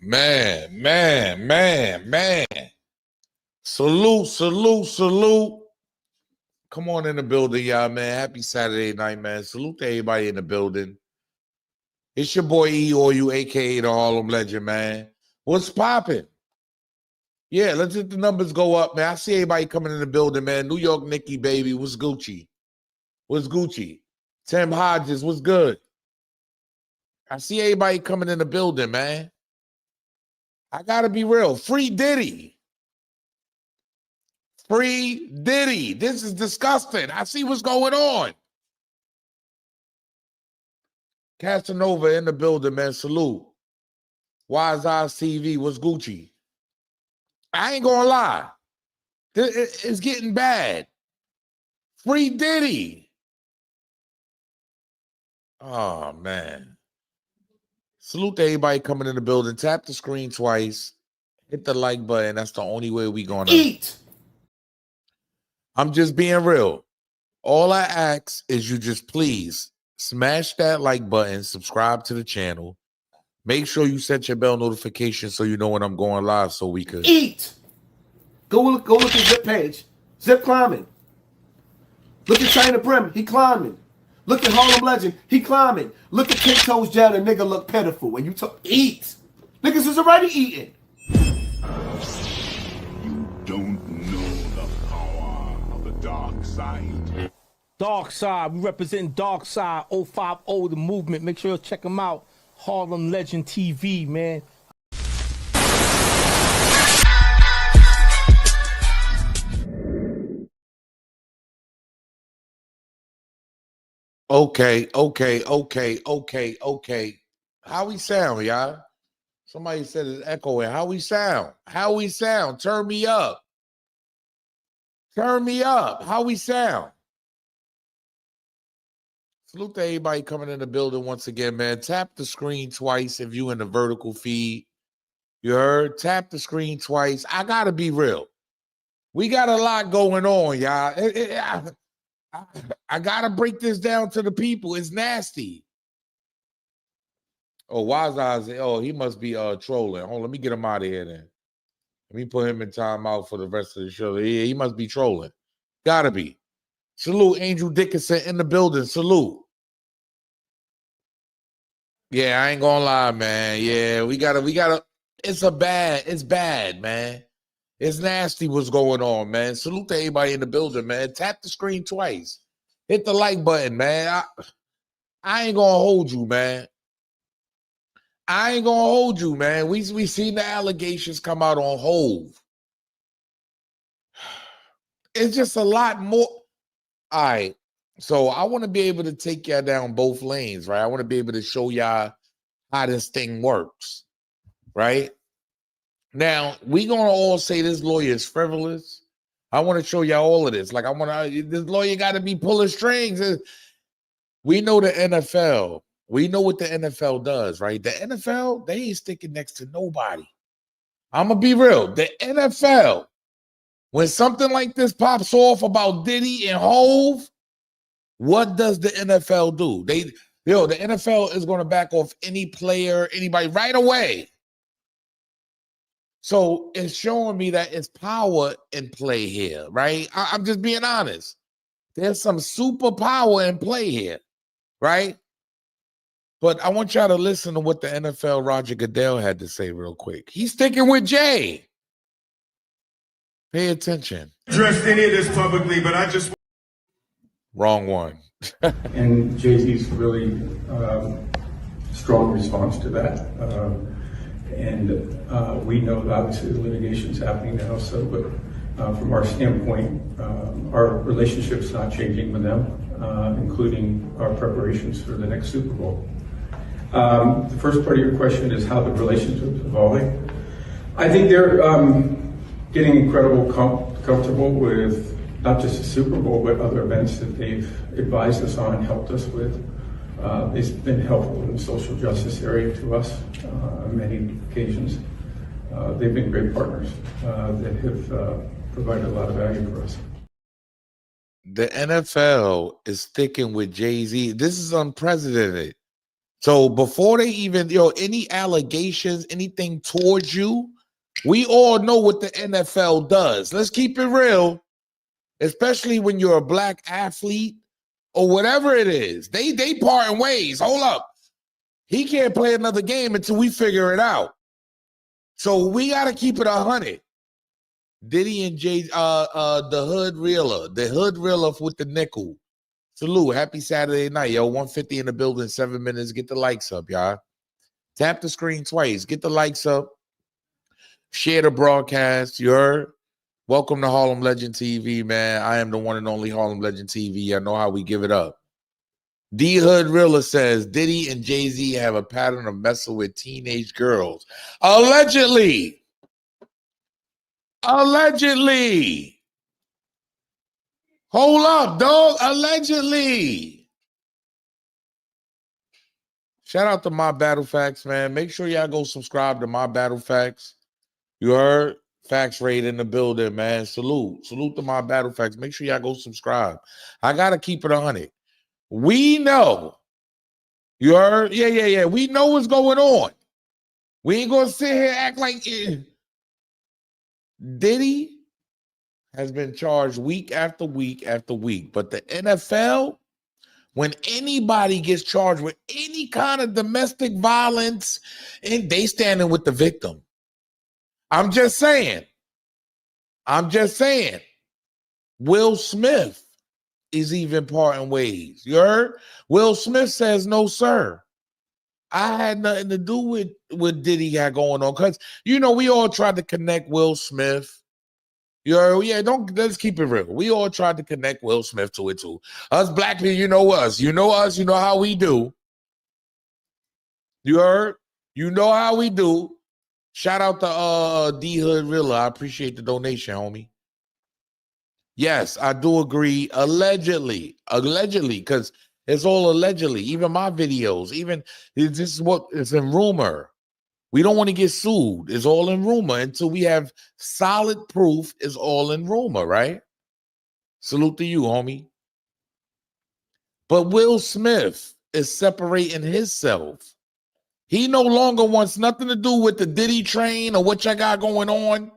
Man. Salute, salute, salute. Come on in the building, y'all, man. Happy Saturday night, man. Salute to everybody in the building. It's your boy E or you, aka the Harlem Legend, man. What's popping? Yeah, let's let the numbers go up, man. I see everybody coming in the building, man. New York Nikki, baby. What's Gucci? What's Gucci? Tim Hodges, what's good? I see everybody coming in the building, man. I gotta be real. Free Diddy. Free Diddy. This is disgusting. I see what's going on. Casanova in the building, man. Salute. Wise Eyes TV. What's Gucci? I ain't gonna lie. It's getting bad. Free Diddy. Oh, man. Salute to everybody coming in the building. Tap the screen twice. Hit the like button. That's the only way we gonna eat. I'm just being real. All I ask is you just please smash that like button, subscribe to the channel. Make sure you set your bell notification so you know when I'm going live so we could eat. Go look at Zip page. Zip climbing. Look at China Prim, he climbing. Look at Harlem Legend, he climbing. Look at Kick Toes Jet, a nigga look pitiful. When you talk, eat. Niggas is already eating. You don't know the power of the dark side. Dark Side, we represent Dark Side 050, the movement. Make sure you check them out. Harlem Legend TV, man. Okay. How we sound, y'all? Somebody said it's echoing. How we sound? Turn me up. How we sound? Salute to everybody coming in the building once again, man. Tap the screen twice if you in the vertical feed. You heard? Tap the screen twice. I gotta be real. We got a lot going on, y'all. I gotta break this down to the people. It's nasty. Oh, Wise Eyes. Oh, he must be trolling. Hold on, let me get him out of here then. Let me put him in timeout for the rest of the show. Yeah, he must be trolling. Gotta be. Salute, Angel Dickinson in the building. Salute. Yeah, I ain't gonna lie, man. Yeah, we gotta. It's bad, man. It's nasty what's going on, man. Salute to everybody in the building, man. Tap the screen twice. Hit the like button, man. I ain't gonna hold you, man. We seen the allegations come out on Hove. It's just a lot more. All right. So I want to be able to take y'all down both lanes, right? I want to be able to show y'all how this thing works, right? Now, we going to all say this lawyer is frivolous. I want to show y'all all of this. Like, this lawyer got to be pulling strings. We know the NFL. We know what the NFL does, right? The NFL, they ain't sticking next to nobody. I'm going to be real. The NFL, when something like this pops off about Diddy and Hove, what does the NFL do? The NFL is going to back off any player, anybody right away. So it's showing me that it's power in play here, right? I'm just being honest. There's some superpower in play here, right? But I want y'all to listen to what the NFL Roger Goodell had to say real quick. He's sticking with Jay. Pay attention. Addressed any of this publicly, but I just... Wrong one. And Jay-Z's really strong response to that. We know that obviously the litigation's happening now, so, but from our standpoint, our relationship's not changing with them, including our preparations for the next Super Bowl. The first part of your question is how the relationship's evolving. I think they're getting incredibly comfortable with not just the Super Bowl, but other events that they've advised us on, helped us with. It's been helpful in the social justice area to us on many occasions. They've been great partners that have provided a lot of value for us. The NFL is sticking with Jay-Z. This is unprecedented. So before they even, any allegations, anything towards you, we all know what the NFL does. Let's keep it real, especially when you're a black athlete or whatever it is. They parting ways. Hold up. He can't play another game until we figure it out. So we got to keep it 100. Diddy and jayz, the hood reeler with the nickel. Salute. Happy Saturday night, yo. 150 in the building, 7 minutes. Get the likes up, y'all. Tap the screen twice. Get the likes up. Share the broadcast. You heard? Welcome to Harlem Legend TV, man. I am the one and only Harlem Legend TV. I know how we give it up. D Hood Reeler says Diddy and Jay-Z have a pattern of messing with teenage girls. Allegedly. Allegedly. Hold up, dog. Allegedly. Shout out to My Battle Facts, man. Make sure y'all go subscribe to My Battle Facts. You heard? Facts Raid in the building, man. Salute. Salute to My Battle Facts. Make sure y'all go subscribe. I got to keep it 100. We know. You heard? Yeah. We know what's going on. We ain't going to sit here and act like Diddy has been charged week after week after week. But the NFL, when anybody gets charged with any kind of domestic violence, and they standing with the victim. I'm just saying. Will Smith is even parting ways. You heard? Will Smith says, no, sir. I had nothing to do with what Diddy got going on. Because, we all tried to connect Will Smith. You heard? Yeah, let's keep it real. We all tried to connect Will Smith to it too. Us black people, you know us. You know us. You know how we do. You heard? You know how we do. Shout out to D Hood Reeler. I appreciate the donation, homie. Yes, I do agree. Allegedly, because it's all allegedly. Even my videos, this is what is in rumor. We don't want to get sued. It's all in rumor until we have solid proof. It's all in rumor, right? Salute to you, homie. But Will Smith is separating himself. He no longer wants nothing to do with the Diddy train or what y'all got going on.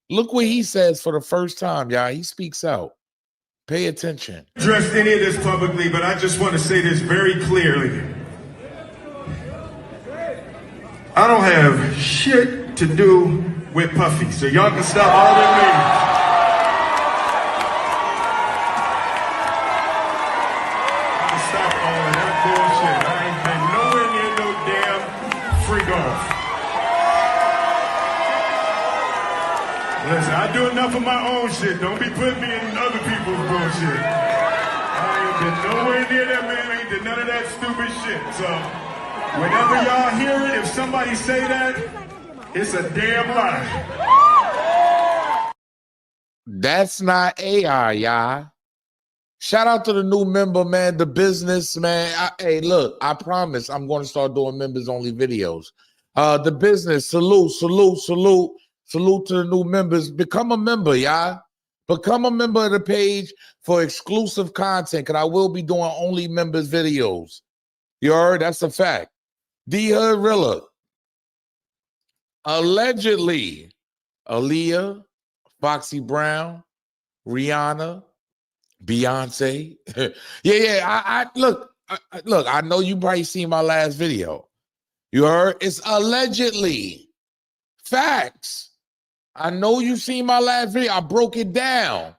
Look what he says for the first time, y'all. He speaks out. Pay attention. Addressed any of this publicly, but I just want to say this very clearly. I don't have shit to do with Puffy, so y'all can stop all that meetings. Stop all of that bullshit. I ain't been nowhere near no damn freak off. Listen, I do enough of my own shit. Don't be putting me in other people's bullshit. I ain't been nowhere near that man. I ain't did none of that stupid shit. So whenever y'all hear it, if somebody say that, it's a damn lie. That's not AI, y'all. Shout out to the new member, man. The business, man. Hey, look, I promise I'm going to start doing members-only videos. The business, salute to the new members. Become a member, y'all. Become a member of the page for exclusive content, because I will be doing only members videos. You heard? That's a fact. D Hood Reeler. Allegedly, Aaliyah, Foxy Brown, Rihanna, Beyonce. I look, I know you probably seen my last video. You heard? It's allegedly. Facts. I know you seen my last video. I broke it down.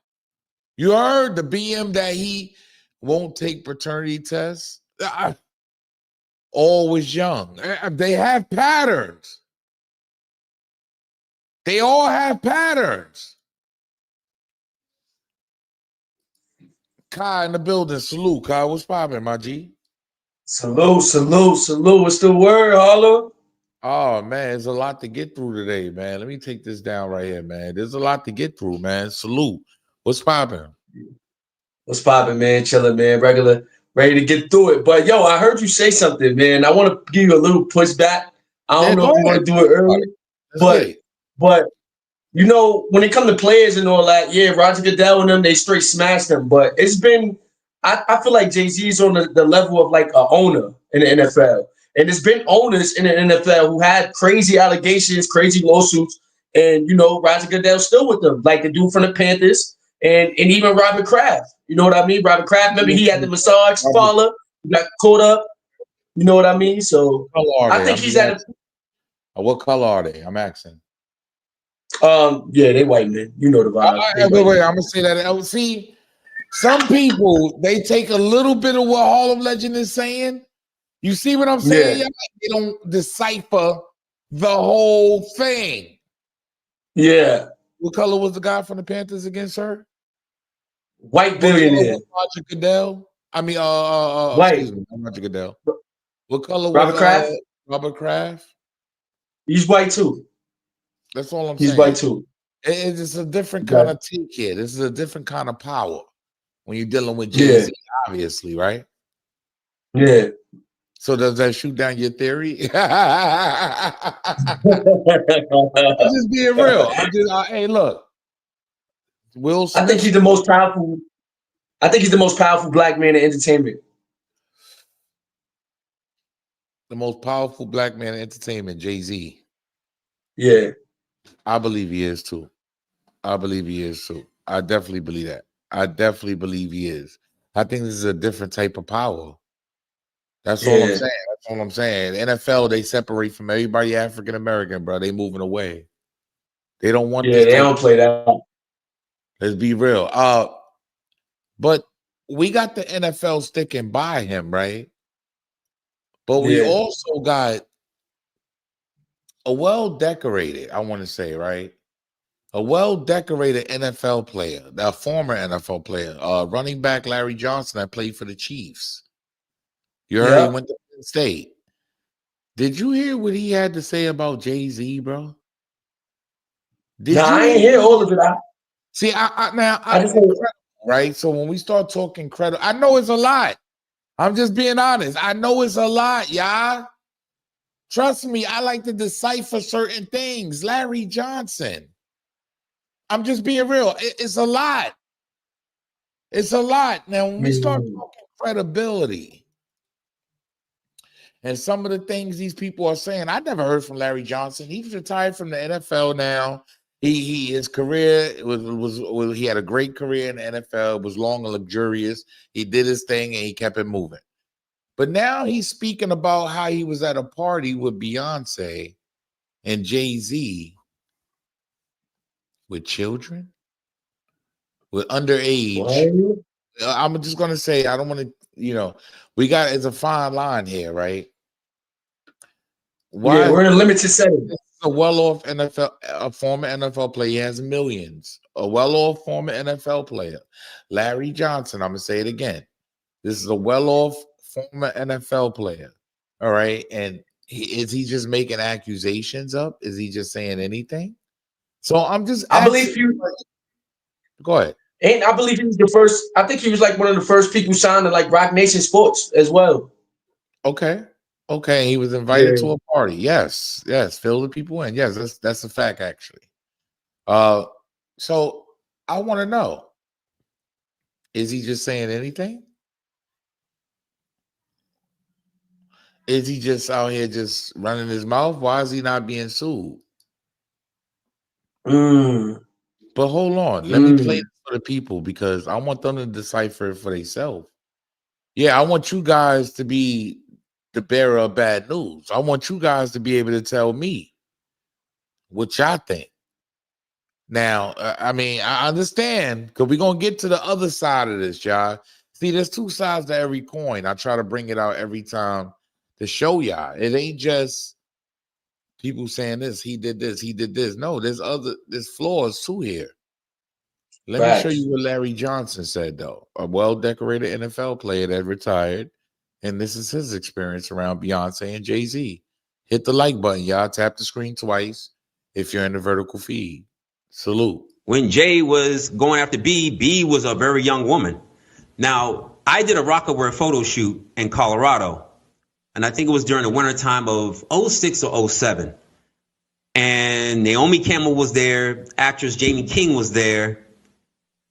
You heard the BM that he won't take paternity tests. Always young. They have patterns. They all have patterns. Kai in the building. Salute, Kai. What's poppin', my G? Salute. What's the word, Harlem? Oh, man, there's a lot to get through today, man. Let me take this down right here, man. There's a lot to get through, man. Salute. What's poppin'? What's poppin', man? Chillin', man. Regular. Ready to get through it. But, yo, I heard you say something, man. I want to give you a little pushback. I don't know if you want to do it early. But when it comes to players and all that, yeah, Roger Goodell and them, they straight smashed them. But it's been, I feel like Jay-Z is on the level of like a owner in the NFL. And there's been owners in the NFL who had crazy allegations, crazy lawsuits, and you know, Roger Goodell's still with them, like the dude from the Panthers, and even Robert Kraft. You know what I mean? Robert Kraft, remember he had the massage parlor, he got caught up. You know what I mean? So I think he's at a. What color are they? I'm asking. Yeah, they white men. You know the vibe. Wait, I'm gonna say that. See, some people they take a little bit of what Harlem Legend is saying. You see what I'm saying? Yeah. They don't decipher the whole thing. Yeah. What color was the guy from the Panthers against her? White billionaire. Roger Goodell. I mean, white. Excuse me, Roger Goodell. What color Robert was Kraft? Robert Kraft? He's white too. That's all I'm saying. He's white too. It's just a different kind of take here. This is a different kind of power when you're dealing with jayz, obviously, right? Yeah. So does that shoot down your theory? I'm just being real. Hey, look. Will Smith, I think he's the most powerful. I think he's the most powerful black man in entertainment. The most powerful black man in entertainment, Jay-Z. Yeah. I believe he is too. I definitely believe that. I definitely believe he is. I think this is a different type of power. That's all I'm saying. The NFL, they separate from everybody African American, bro. They moving away. They don't want this. They don't play that. Let's be real. But we got the NFL sticking by him, right? But we also got a well-decorated, I want to say, right? A well-decorated NFL player, a former NFL player, running back Larry Johnson that played for the Chiefs. You heard he went to Penn State. Did you hear what he had to say about Jay-Z, bro? I ain't hear all of it. See, I just right? So when we start talking credit, I know it's a lot. I'm just being honest. I know it's a lot, y'all. Trust me, I like to decipher certain things. Larry Johnson. I'm just being real. It's a lot. It's a lot. Now, when we start talking credibility and some of the things these people are saying, I never heard from Larry Johnson. He's retired from the NFL now. His career was he had a great career in the NFL. It was long and luxurious. He did his thing and he kept it moving. But now he's speaking about how he was at a party with Beyonce and Jay-Z with children, with underage. I'm just going to say, I don't want to, it's a fine line here, right? We're in a limited setting. A well-off a former NFL player. He has millions. A well-off former NFL player, Larry Johnson. I'm going to say it again. This is a well-off former NFL player. All right. And is he just making accusations up? Is he just saying anything? So I'm just I believe you. Go ahead. And I believe he was the first. I think he was like one of the first people signed to like Rock Nation Sports as well. Okay. He was invited to a party. Yes. Fill the people in. Yes, that's a fact, actually. So I want to know: is he just saying anything? Is he just out here just running his mouth? Why is he not being sued? But hold on, let me play this for the people because I want them to decipher it for themselves. Yeah, I want you guys to be the bearer of bad news. I want you guys to be able to tell me what y'all think. Now, I understand because we're going to get to the other side of this, y'all. See, there's two sides to every coin. I try to bring it out every time to show y'all. It ain't just people saying this, he did this. No, there's flaws too here. Let me show you what Larry Johnson said, though. A well-decorated NFL player that retired. And this is his experience around Beyonce and Jay-Z. Hit the like button, y'all. Tap the screen twice if you're in the vertical feed. Salute. When Jay was going after B was a very young woman. Now, I did a Rockaware photo shoot in Colorado. And I think it was during the wintertime of 06 or 07. And Naomi Campbell was there. Actress Jamie King was there.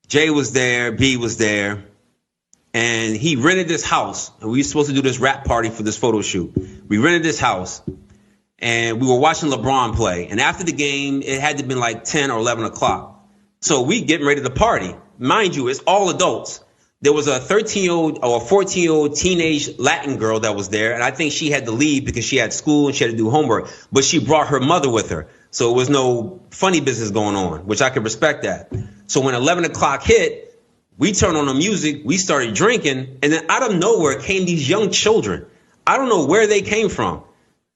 Jay was there. B was there. and he rented this house, and we were supposed to do this rap party for this photo shoot. We rented this house, and we were watching LeBron play. And after the game, it had to be like 10 or 11 o'clock. So we getting ready to party. Mind you, it's all adults. There was a 13-year-old or a 14-year-old teenage Latin girl that was there, and I think she had to leave because she had school and she had to do homework, but she brought her mother with her. So it was no funny business going on, which I could respect that. So when 11 o'clock hit, we turned on the music, we started drinking, and then out of nowhere came these young children. I don't know where they came from.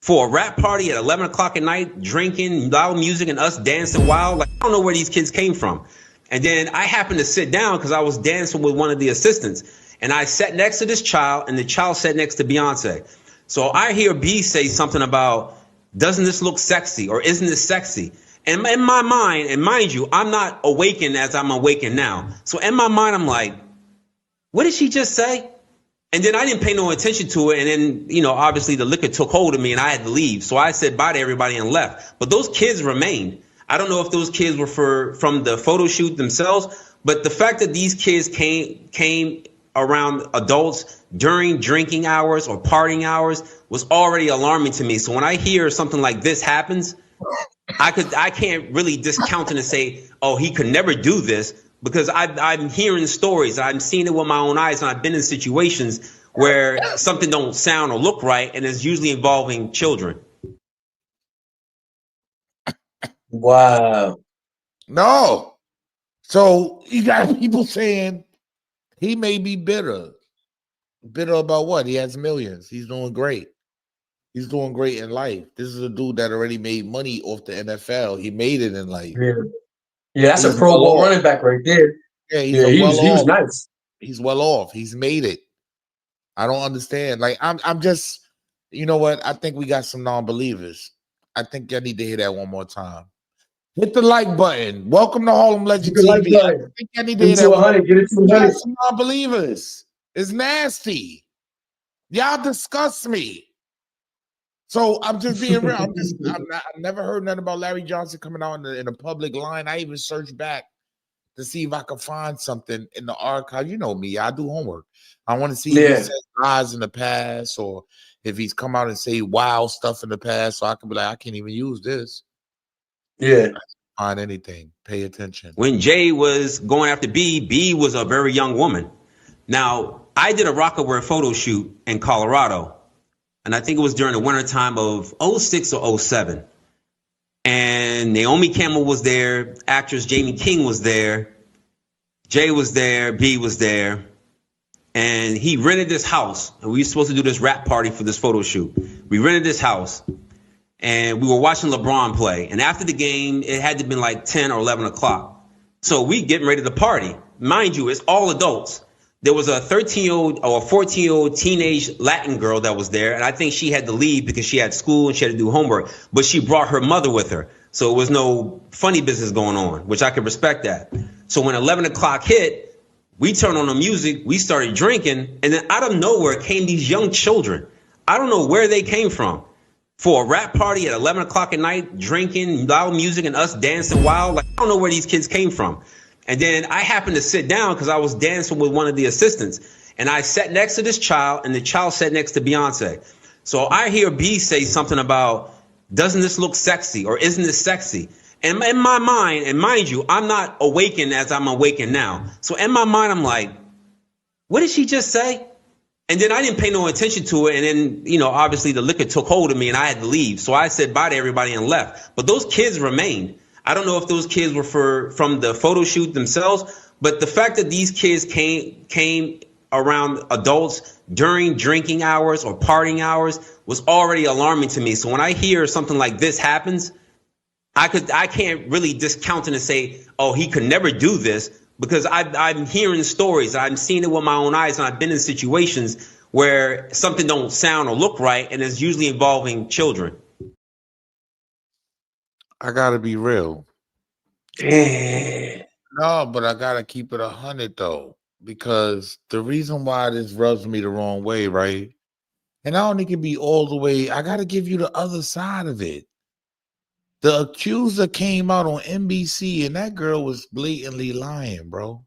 For a rap party at 11 o'clock at night, drinking, loud music, and us dancing wild. Like, I don't know where these kids came from. And then I happened to sit down because I was dancing with one of the assistants. And I sat next to this child, and the child sat next to Beyonce. So I hear B say something about, doesn't this look sexy, or isn't this sexy? And in my mind, and mind you, I'm not awakened as I'm awakened now. So in my mind, I'm like, what did she just say? And then I didn't pay no attention to it. And then, you know, obviously the liquor took hold of me and I had to leave. So I said bye to everybody and left. But those kids remained. I don't know if those kids were from the photo shoot themselves, but the fact that these kids came around adults during drinking hours or partying hours was already alarming to me. So when I hear something like this happens, I can't really discount it and say, oh, he could never do this, because I'm hearing stories, I'm seeing it with my own eyes, and I've been in situations where something don't sound or look right, and it's usually involving children. Wow. No. So you got people saying he may be bitter. Bitter about what? He has millions. He's doing great. He's doing great in life. This is a dude that already made money off the NFL. He made it in life. Yeah, that's a Pro Bowl running back right there. Yeah, he was nice. He's well off. He's made it. I don't understand. Like, I'm just, you know what? I think we got some non-believers. I think I need to hear that one more time. Hit the like button. Welcome to Harlem Legend TV. I think I need to hear that one. Get it to 100. We got some non-believers. It's nasty. Y'all disgust me. So I'm just being real. I've never heard nothing about Larry Johnson coming out in a public line. I even searched back to see if I could find something in the archive. You know me, I do homework. I want to see if he said lies in the past, or if he's come out and say wild stuff in the past, so I can be like, I can't even use this. Yeah. Find anything. Pay attention. When Jay was going after B was a very young woman. Now, I did a Rockaware photo shoot in Colorado, and I think it was during the winter time of 06 or 07. And Naomi Campbell was there, actress Jamie King was there, Jay was there, B was there, and he rented this house, and we were supposed to do this rap party for this photo shoot. We rented this house, and we were watching LeBron play. And after the game, it had to be like 10 or 11 o'clock. So we getting ready to party. Mind you, it's all adults. There was a 13-year-old or a 14-year-old teenage Latin girl that was there, and I think she had to leave because she had school and she had to do homework, but she brought her mother with her. So it was no funny business going on, which I could respect that. So when 11 o'clock hit, we turned on the music, we started drinking, and then out of nowhere came these young children. I don't know where they came from. For a rap party at 11 o'clock at night, drinking, loud music, and us dancing wild. Like, I don't know where these kids came from. And then I happened to sit down because I was dancing with one of the assistants. And I sat next to this child, and the child sat next to Beyonce. So I hear B say something about, doesn't this look sexy, or isn't this sexy? And in my mind, and mind you, I'm not awakened as I'm awakened now. So in my mind, I'm like, what did she just say? And then I didn't pay no attention to it. And then, you know, obviously the liquor took hold of me and I had to leave. So I said bye to everybody and left. But those kids remained. I don't know if those kids were from the photo shoot themselves, but the fact that these kids came around adults during drinking hours or partying hours was already alarming to me. So when I hear something like this happens, I can't really discount it and say, oh, he could never do this, because I'm hearing stories, I'm seeing it with my own eyes, and I've been in situations where something don't sound or look right, and it's usually involving children. I gotta be real. No, but I gotta keep it 100 though, because the reason why this rubs me the wrong way, right? And I don't think it be all the way. I gotta give you the other side of it. The Accuser came out on NBC, and that girl was blatantly lying, bro.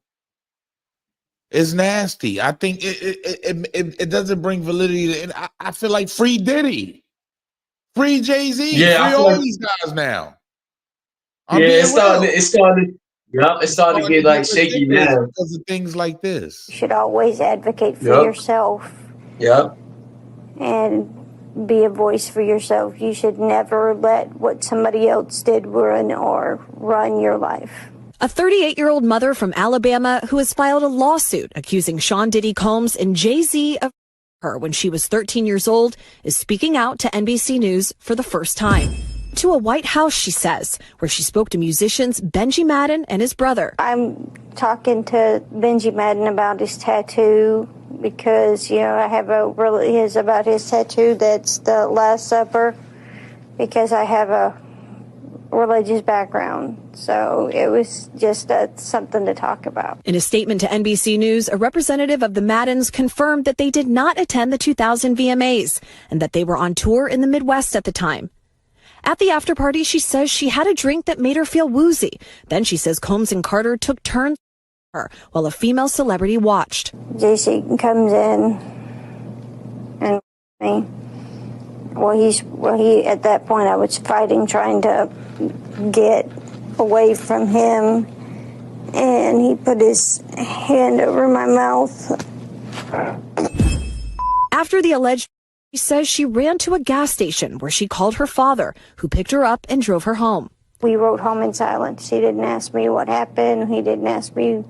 It's nasty. I think it doesn't bring validity to, and I feel like free Diddy, free Jayz, Yeah, I free feel all like, these guys now. I'm yeah, being real. it's starting. Yep, it's It's starting to starting get to get like shaky ridiculous now. because of things like this. You should always advocate for Yep, yourself yep. and be a voice for yourself. You should never let what somebody else did ruin or run your life. A 38-year-old mother from Alabama who has filed a lawsuit accusing Sean Diddy Combs and Jay-Z of her when she was 13 years old is speaking out to NBC News for the first time. To a White House, she says, where she spoke to musicians Benji Madden and his brother. I'm talking to Benji Madden about his tattoo because, I have about his tattoo that's the Last Supper because I have a religious background. So it was just something to talk about. In a statement to NBC News, a representative of the Maddens confirmed that they did not attend the 2000 VMAs and that they were on tour in the Midwest at the time. At the after party, she says she had a drink that made her feel woozy. Then she says Combs and Carter took turns her while a female celebrity watched. JC comes in and me. He at that point I was fighting, trying to get away from him, and he put his hand over my mouth. After the alleged, she says she ran to a gas station where she called her father, who picked her up and drove her home. We rode home in silence. He didn't ask me what happened. He didn't ask me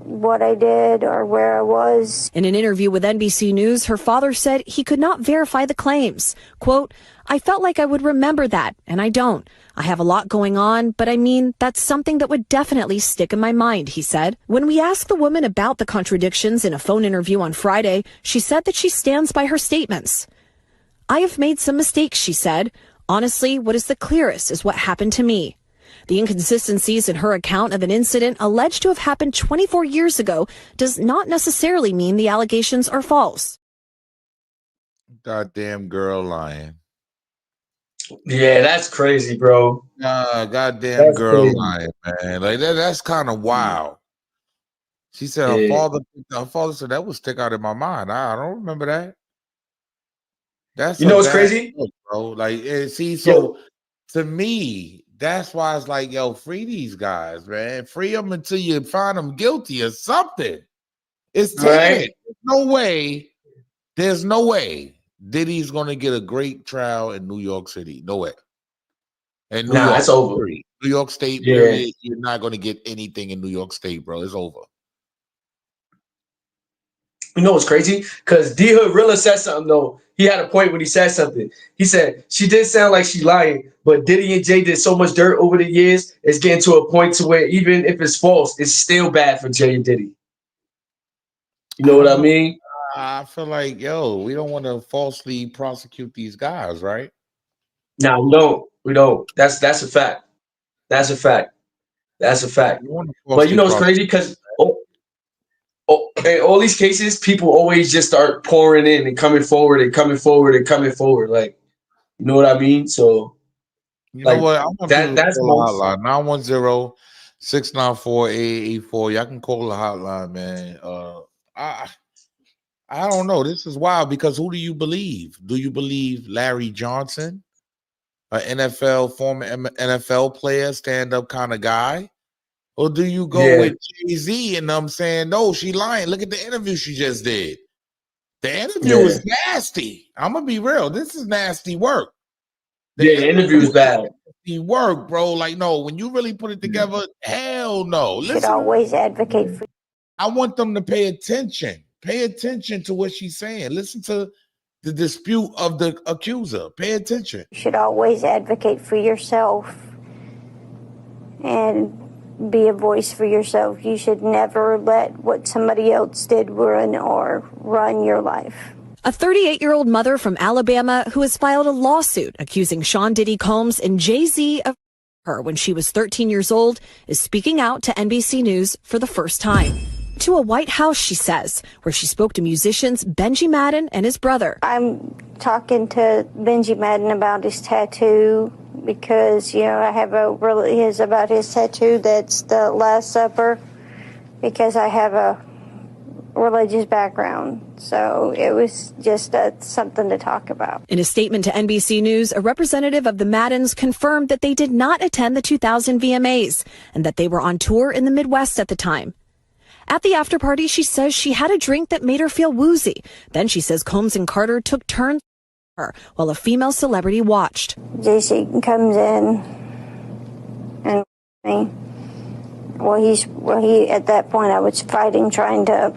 what I did or where I was. In an interview with NBC News, her father said he could not verify the claims. Quote, I felt like I would remember that, and I don't. I have a lot going on, but I mean, that's something that would definitely stick in my mind, he said. When we asked the woman about the contradictions in a phone interview on Friday, she said that she stands by her statements. I have made some mistakes, she said. Honestly, what is the clearest is what happened to me. The inconsistencies in her account of an incident alleged to have happened 24 years ago does not necessarily mean the allegations are false. Goddamn girl lying. Yeah, that's crazy, bro. Goddamn That's girl crazy. lying, man. Like that's kind of wild. She said her father said that would stick out in my mind. I don't remember that. That's What's crazy? Look, bro. Like, so to me, that's why it's like, yo, free these guys, man. Free them until you find them guilty or something. It's taking it. There's no way Diddy's gonna get a great trial in New York City. No way. And New York, it's over. New York State, period. You're not gonna get anything in New York State, bro. It's over. You know what's crazy? Because D Hood Rilla said something though. He had a point when he said something. He said she did sound like she lying, but Diddy and Jay did so much dirt over the years. It's getting to a point to where even if it's false, it's still bad for Jay and Diddy. You know what I mean? I feel like, yo, we don't want to falsely prosecute these guys, right? No, we don't. We don't. That's a fact. That's a fact. That's a fact. But you know what's crazy? Because in all these cases, people always just start pouring in and coming forward and coming forward and coming forward. Like, you know what I mean? So, you know what? I want that's the hotline 910-694-8884. Y'all can call the hotline, man. I don't know. This is wild because who do you believe? Do you believe Larry Johnson, an former NFL player, stand-up kind of guy? Or do you go with Jay-Z and I'm saying, no, she lying. Look at the interview she just did. The interview is nasty. I'm going to be real. This is nasty work. The interview is bad. Nasty work, bro. Like, no, when you really put it together, hell no. You should always advocate for. I want them to pay attention. Pay attention to what she's saying. Listen to the dispute of the accuser. Pay attention. You should always advocate for yourself and be a voice for yourself. You should never let what somebody else did ruin or run your life. A 38-year-old mother from Alabama who has filed a lawsuit accusing Sean Diddy Combs and Jay-Z of her when she was 13 years old is speaking out to NBC News for the first time. To a White House, she says, where she spoke to musicians Benji Madden and his brother. I'm talking to Benji Madden about his tattoo because, I have about his tattoo that's the Last Supper because I have a religious background. So it was just something to talk about. In a statement to NBC News, a representative of the Maddens confirmed that they did not attend the 2000 VMAs and that they were on tour in the Midwest at the time. At the after party, she says she had a drink that made her feel woozy. Then she says Combs and Carter took turns her while a female celebrity watched. JC comes in and me. He at that point I was fighting, trying to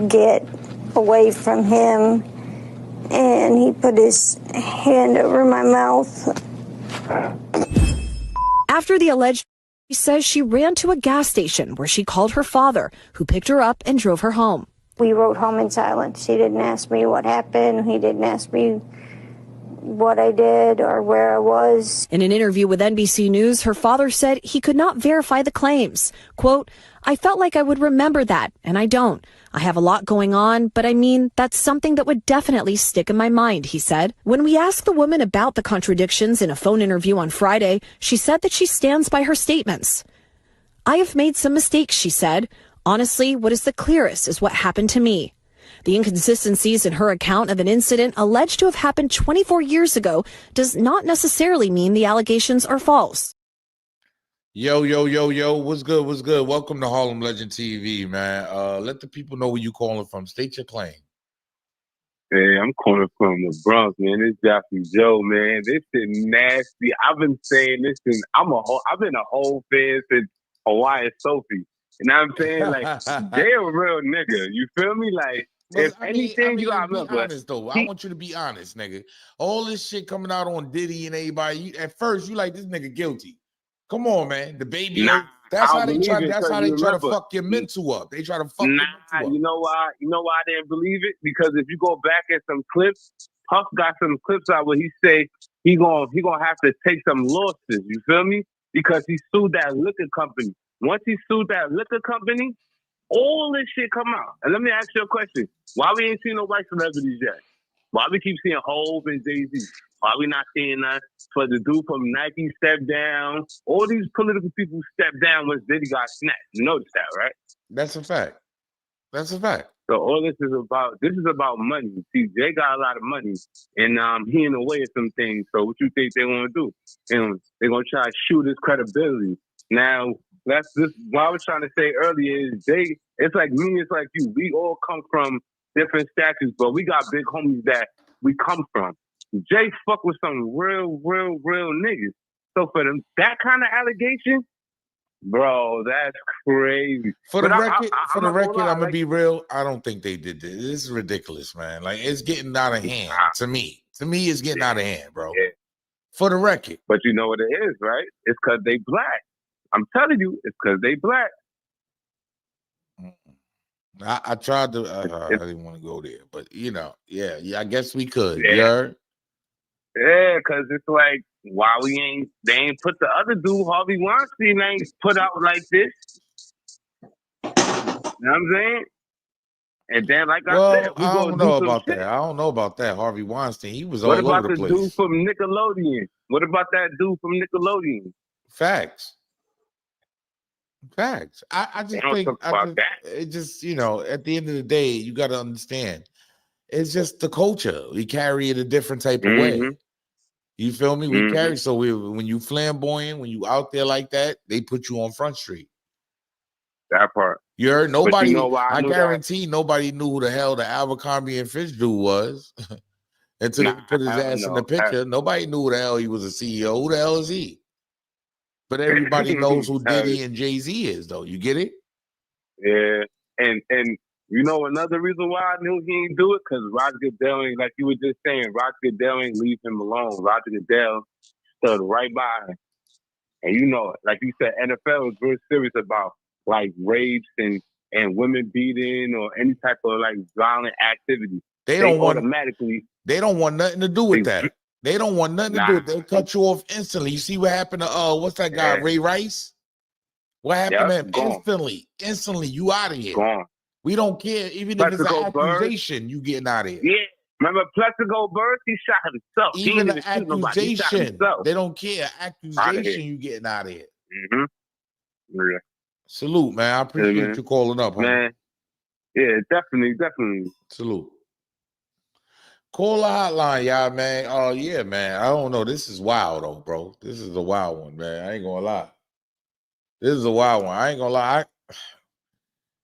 get away from him, and he put his hand over my mouth. After the alleged, she says she ran to a gas station where she called her father, who picked her up and drove her home. We rode home in silence. He didn't ask me what happened. He didn't ask me what I did or where I was. In an interview with NBC News, her father said he could not verify the claims. Quote, I felt like I would remember that, and I don't. I have a lot going on, but I mean, that's something that would definitely stick in my mind, he said. When we asked the woman about the contradictions in a phone interview on Friday, she said that she stands by her statements. I have made some mistakes, she said. Honestly, what is the clearest is what happened to me. The inconsistencies in her account of an incident alleged to have happened 24 years ago does not necessarily mean the allegations are false. Yo, what's good? What's good? Welcome to Harlem Legend TV, man. Let the people know where you calling from. State your claim. Hey, I'm calling from the Bronx, man. This Jeffrey Joe, man. This is nasty. I've been saying this since I've been a whole fan since Hawaiian Sophie. You know what I'm saying? Like, they a real nigga. You feel me? Like, if anything, you gotta be honest though. I want you to be honest, nigga. All this shit coming out on Diddy and everybody. At first, you like this nigga guilty. Come on, man. The baby. That's how they try. That's how they try to fuck your mental up. They try to fuck your mental up. You know why? You know why I didn't believe it? Because if you go back at some clips, Puff got some clips out where he say he gonna have to take some losses. You feel me? Because he sued that liquor company. Once he sued that liquor company, all this shit come out. And let me ask you a question. Why we ain't seen no white celebrities yet? Why we keep seeing Hov and Jay-Z? Why we not seeing that for the dude from Nike step down? All these political people step down once Diddy got snapped. You notice that, right? That's a fact. That's a fact. So all this is about money. See, Jay got a lot of money, and he in the way of some things. So what you think they want to do? And they're gonna try to shoot his credibility. Now, that's this. What I was trying to say earlier is it's like me, it's like you. We all come from different statuses, but we got big homies that we come from. Jay fuck with some real niggas. So for them, that kind of allegation, bro, that's crazy. For the record, I'm gonna be real. I don't think they did this. This is ridiculous, man. Like, it's getting out of hand to me. To me, it's getting out of hand, bro. Yeah. For the record. But you know what it is, right? It's because they black. I'm telling you, it's because they black. I tried to. I didn't want to go there, but you know, yeah. I guess we could. Yeah, because it's like, why they ain't put the other dude, Harvey Weinstein, ain't put out like this. You know what I'm saying? And then, like I said, I don't know about that. I don't know about that. Harvey Weinstein, he was all over the place. What about the dude from Nickelodeon? What about that dude from Nickelodeon? Facts. I just think it just, you know, at the end of the day, you got to understand, it's just the culture. We carry it a different type of way. You feel me? We carry, so when you flamboyant, when you out there like that, they put you on Front Street. That part. You heard nobody. You know I guarantee nobody knew who the hell the Abercrombie and Fitch dude was until they put his ass in the picture. Nobody knew who the hell he was a CEO. Who the hell is he? But everybody knows who Diddy and Jay-Z is, though. You get it? Yeah. And you know another reason why I knew he ain't do it? Because Roger Goodell, like you were just saying, Roger Goodell ain't leave him alone. Roger Goodell stood right by him. And you know, like you said, NFL is very serious about like rapes and women beating or any type of like violent activity. They don't want nothing to do with that. They don't want nothing to do with it. They cut you off instantly. You see what happened to what's that guy, Ray Rice? What happened to him? Instantly, you out of here. Gone. We don't care. Even if it's an accusation, you getting out of here. Yeah. Remember Plexico Bird? He shot himself. Even an accusation, they don't care. Accusation, you getting out of here. Yeah. Salute, man. I appreciate you calling up, man. Yeah, definitely. Salute. Call the hotline, y'all, man. Oh, yeah, man. I don't know. This is wild, though, bro. This is a wild one, man. I ain't gonna lie. This is a wild one. I ain't gonna lie.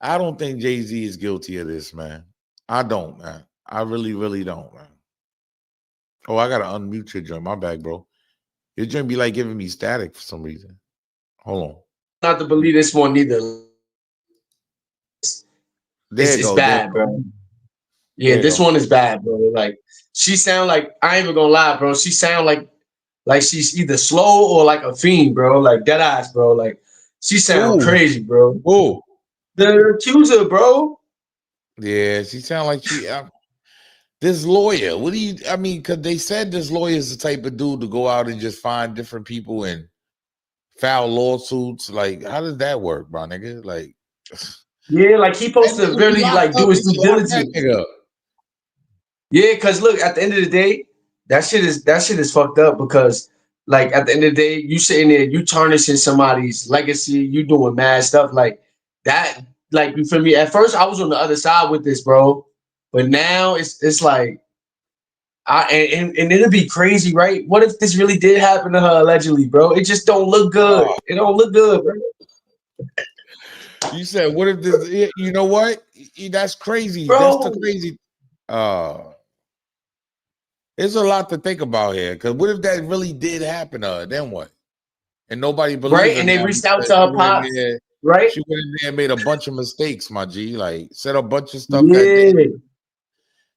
I don't think Jay-Z is guilty of this, man. I don't, man. I really, really don't, man. Oh, I gotta unmute your joint. My bad, bro. Your joint be like giving me static for some reason. Hold on. Not to believe this one either. It's bad, bro. Yeah, this one is bad, bro. Like she sound like, I ain't even gonna lie, bro. She sound like she's either slow or like a fiend, bro. Like dead eyes, bro. Like she sound crazy, bro. Oh, the accuser, bro. Yeah, she sound like she. This lawyer, what do you? I mean, because they said this lawyer is the type of dude to go out and just find different people and file lawsuits. Like, how does that work, bro, nigga? Like, yeah, like he supposed to really like do his due diligence. Yeah, because look, at the end of the day, that shit is fucked up because like at the end of the day, you sitting there, you tarnishing somebody's legacy, you doing mad stuff like that. Like you feel me? At first, I was on the other side with this, bro, but now it's like, and it'll be crazy, right? What if this really did happen to her allegedly, bro? It just don't look good. It don't look good, bro. You said, what if this? You know what? That's crazy. Bro. That's the crazy. There's a lot to think about here. Because what if that really did happen to her? Then what? And nobody believes right? And they reached out to her pops, right? She went in there and made a bunch of mistakes, my G. Like said a bunch of stuff that day.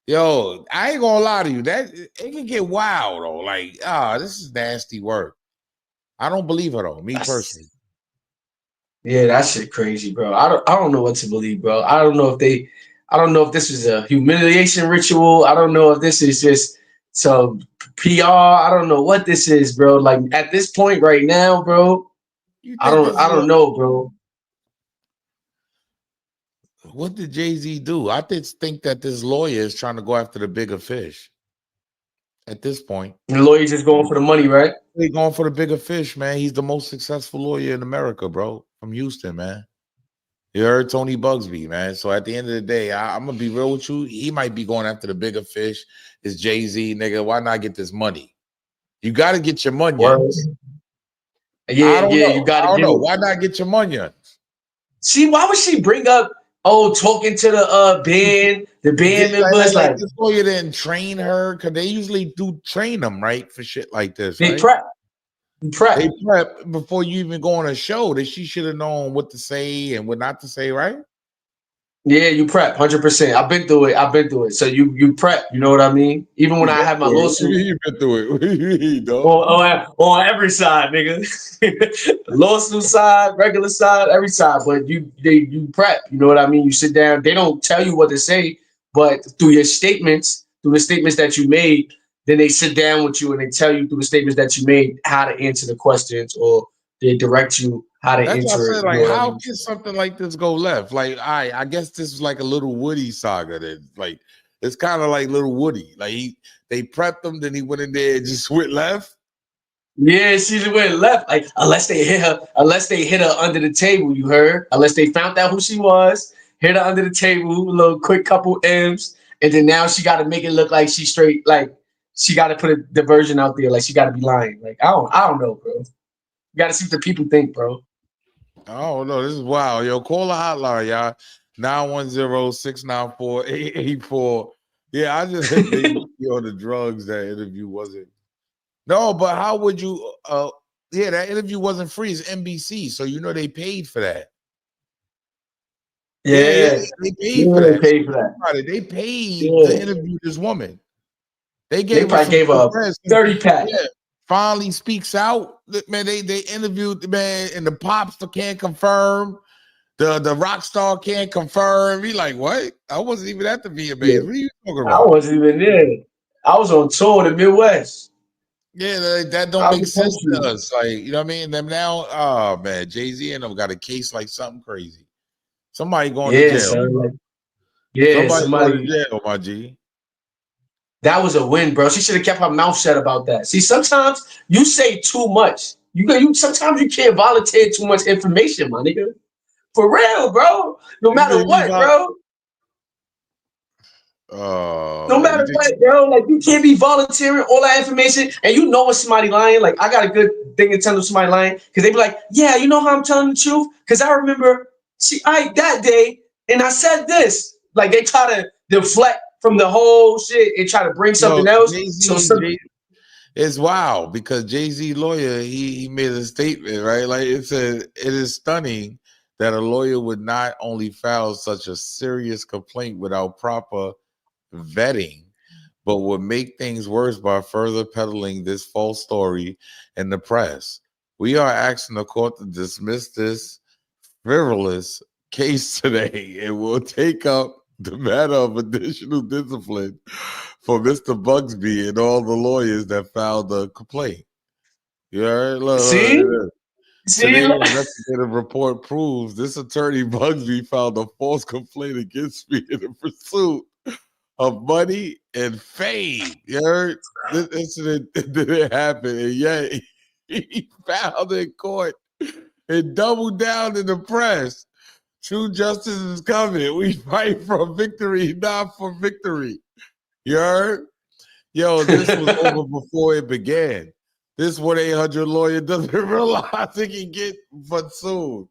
Yo, I ain't gonna lie to you. That it can get wild though. Like, this is nasty work. I don't believe her though, me personally. Yeah, that shit crazy, bro. I don't know what to believe, bro. I don't know if this is a humiliation ritual. I don't know if this is just some PR. I don't know what this is, bro. Like at this point right now, bro, I don't know, bro. What did Jay-Z do? I just think that this lawyer is trying to go after the bigger fish. At this point, the lawyer's just going for the money, right? He's going for the bigger fish, man. He's the most successful lawyer in America, bro. From Houston, man. You heard Tony Bugsby, man. So at the end of the day, I'm gonna be real with you. He might be going after the bigger fish. It's Jay-Z, nigga. Why not get this money? You got to get your money. Yeah, you got to. I don't know. Why not get your money? See, why would she bring up? Oh, talking to the band members, like this lawyer didn't train her because they usually do train them, right, for shit like this. They right? prep. They prep before you even go on a show. That she should have known what to say and what not to say, right? Yeah, you prep 100%. I've been through it. So you prep. You know what I mean? Even when I have my lawsuit, you've been through it. on every side, nigga. Lawsuit side, regular side, every side. But you prep. You know what I mean? You sit down. They don't tell you what to say, but through the statements that you made, then they sit down with you and they tell you through the statements that you made how to answer the questions, or they direct you how to That's answer what I said, it. like, how can something like this go left? Like, I guess this is like a Little Woody saga. That like it's kind of like Little Woody. Like they prepped him, then he went in there and just went left. Yeah, she just went left. Like unless they hit her under the table, you heard? Unless they found out who she was, hit her under the table, a little quick couple M's, and then now she got to make it look like she's straight. Like she got to put a diversion out there. Like she got to be lying. Like I don't know, bro. You got to see what the people think, bro. Oh no, this is wild. Yo, call the hotline, y'all. 910-694-8884. Yeah, I just hit on the drugs. That interview wasn't. No, but how would you? Yeah, that interview wasn't free. It's NBC, so you know they paid for that. Yeah, they paid for that. They paid to interview this woman. They probably gave her 30 pack. Yeah. Finally speaks out. Man, they interviewed the man, and the pops can't confirm. The rock star can't confirm. He like, what? I wasn't even at the VMAs. Yeah. What are you talking about? I wasn't even there. I was on tour in the Midwest. Yeah, that don't make sense to us. Like, you know what I mean? Them now, oh man, Jay-Z and them got a case like something crazy. Somebody going to jail. Son, somebody going to jail, my G. That was a win, bro. She should have kept her mouth shut about that. See, sometimes you say too much. You sometimes you can't volunteer too much information, my nigga. For real, bro. No matter what, bro. No matter what, bro, like you can't be volunteering all that information, and you know when somebody lying. Like I got a good thing to tell them somebody lying because they be like, "Yeah, you know how I'm telling the truth because I remember that day and I said this." Like they try to deflect from the whole shit and try to bring something else. It's wild because Jay-Z lawyer he made a statement, right? Like it said, it is stunning that a lawyer would not only file such a serious complaint without proper vetting, but would make things worse by further peddling this false story in the press. We are asking the court to dismiss this frivolous case today and will take up the matter of additional discipline for Mr. Bugsby and all the lawyers that filed the complaint. You heard? Look. Today's investigative report proves this attorney Bugsby filed a false complaint against me in the pursuit of money and fame. You heard? This incident didn't happen, and yet he filed in court and doubled down in the press. True justice is coming. We fight for victory, not for victory. You heard? Yo, this was over before it began. This 1-800 lawyer doesn't realize he can get but soon.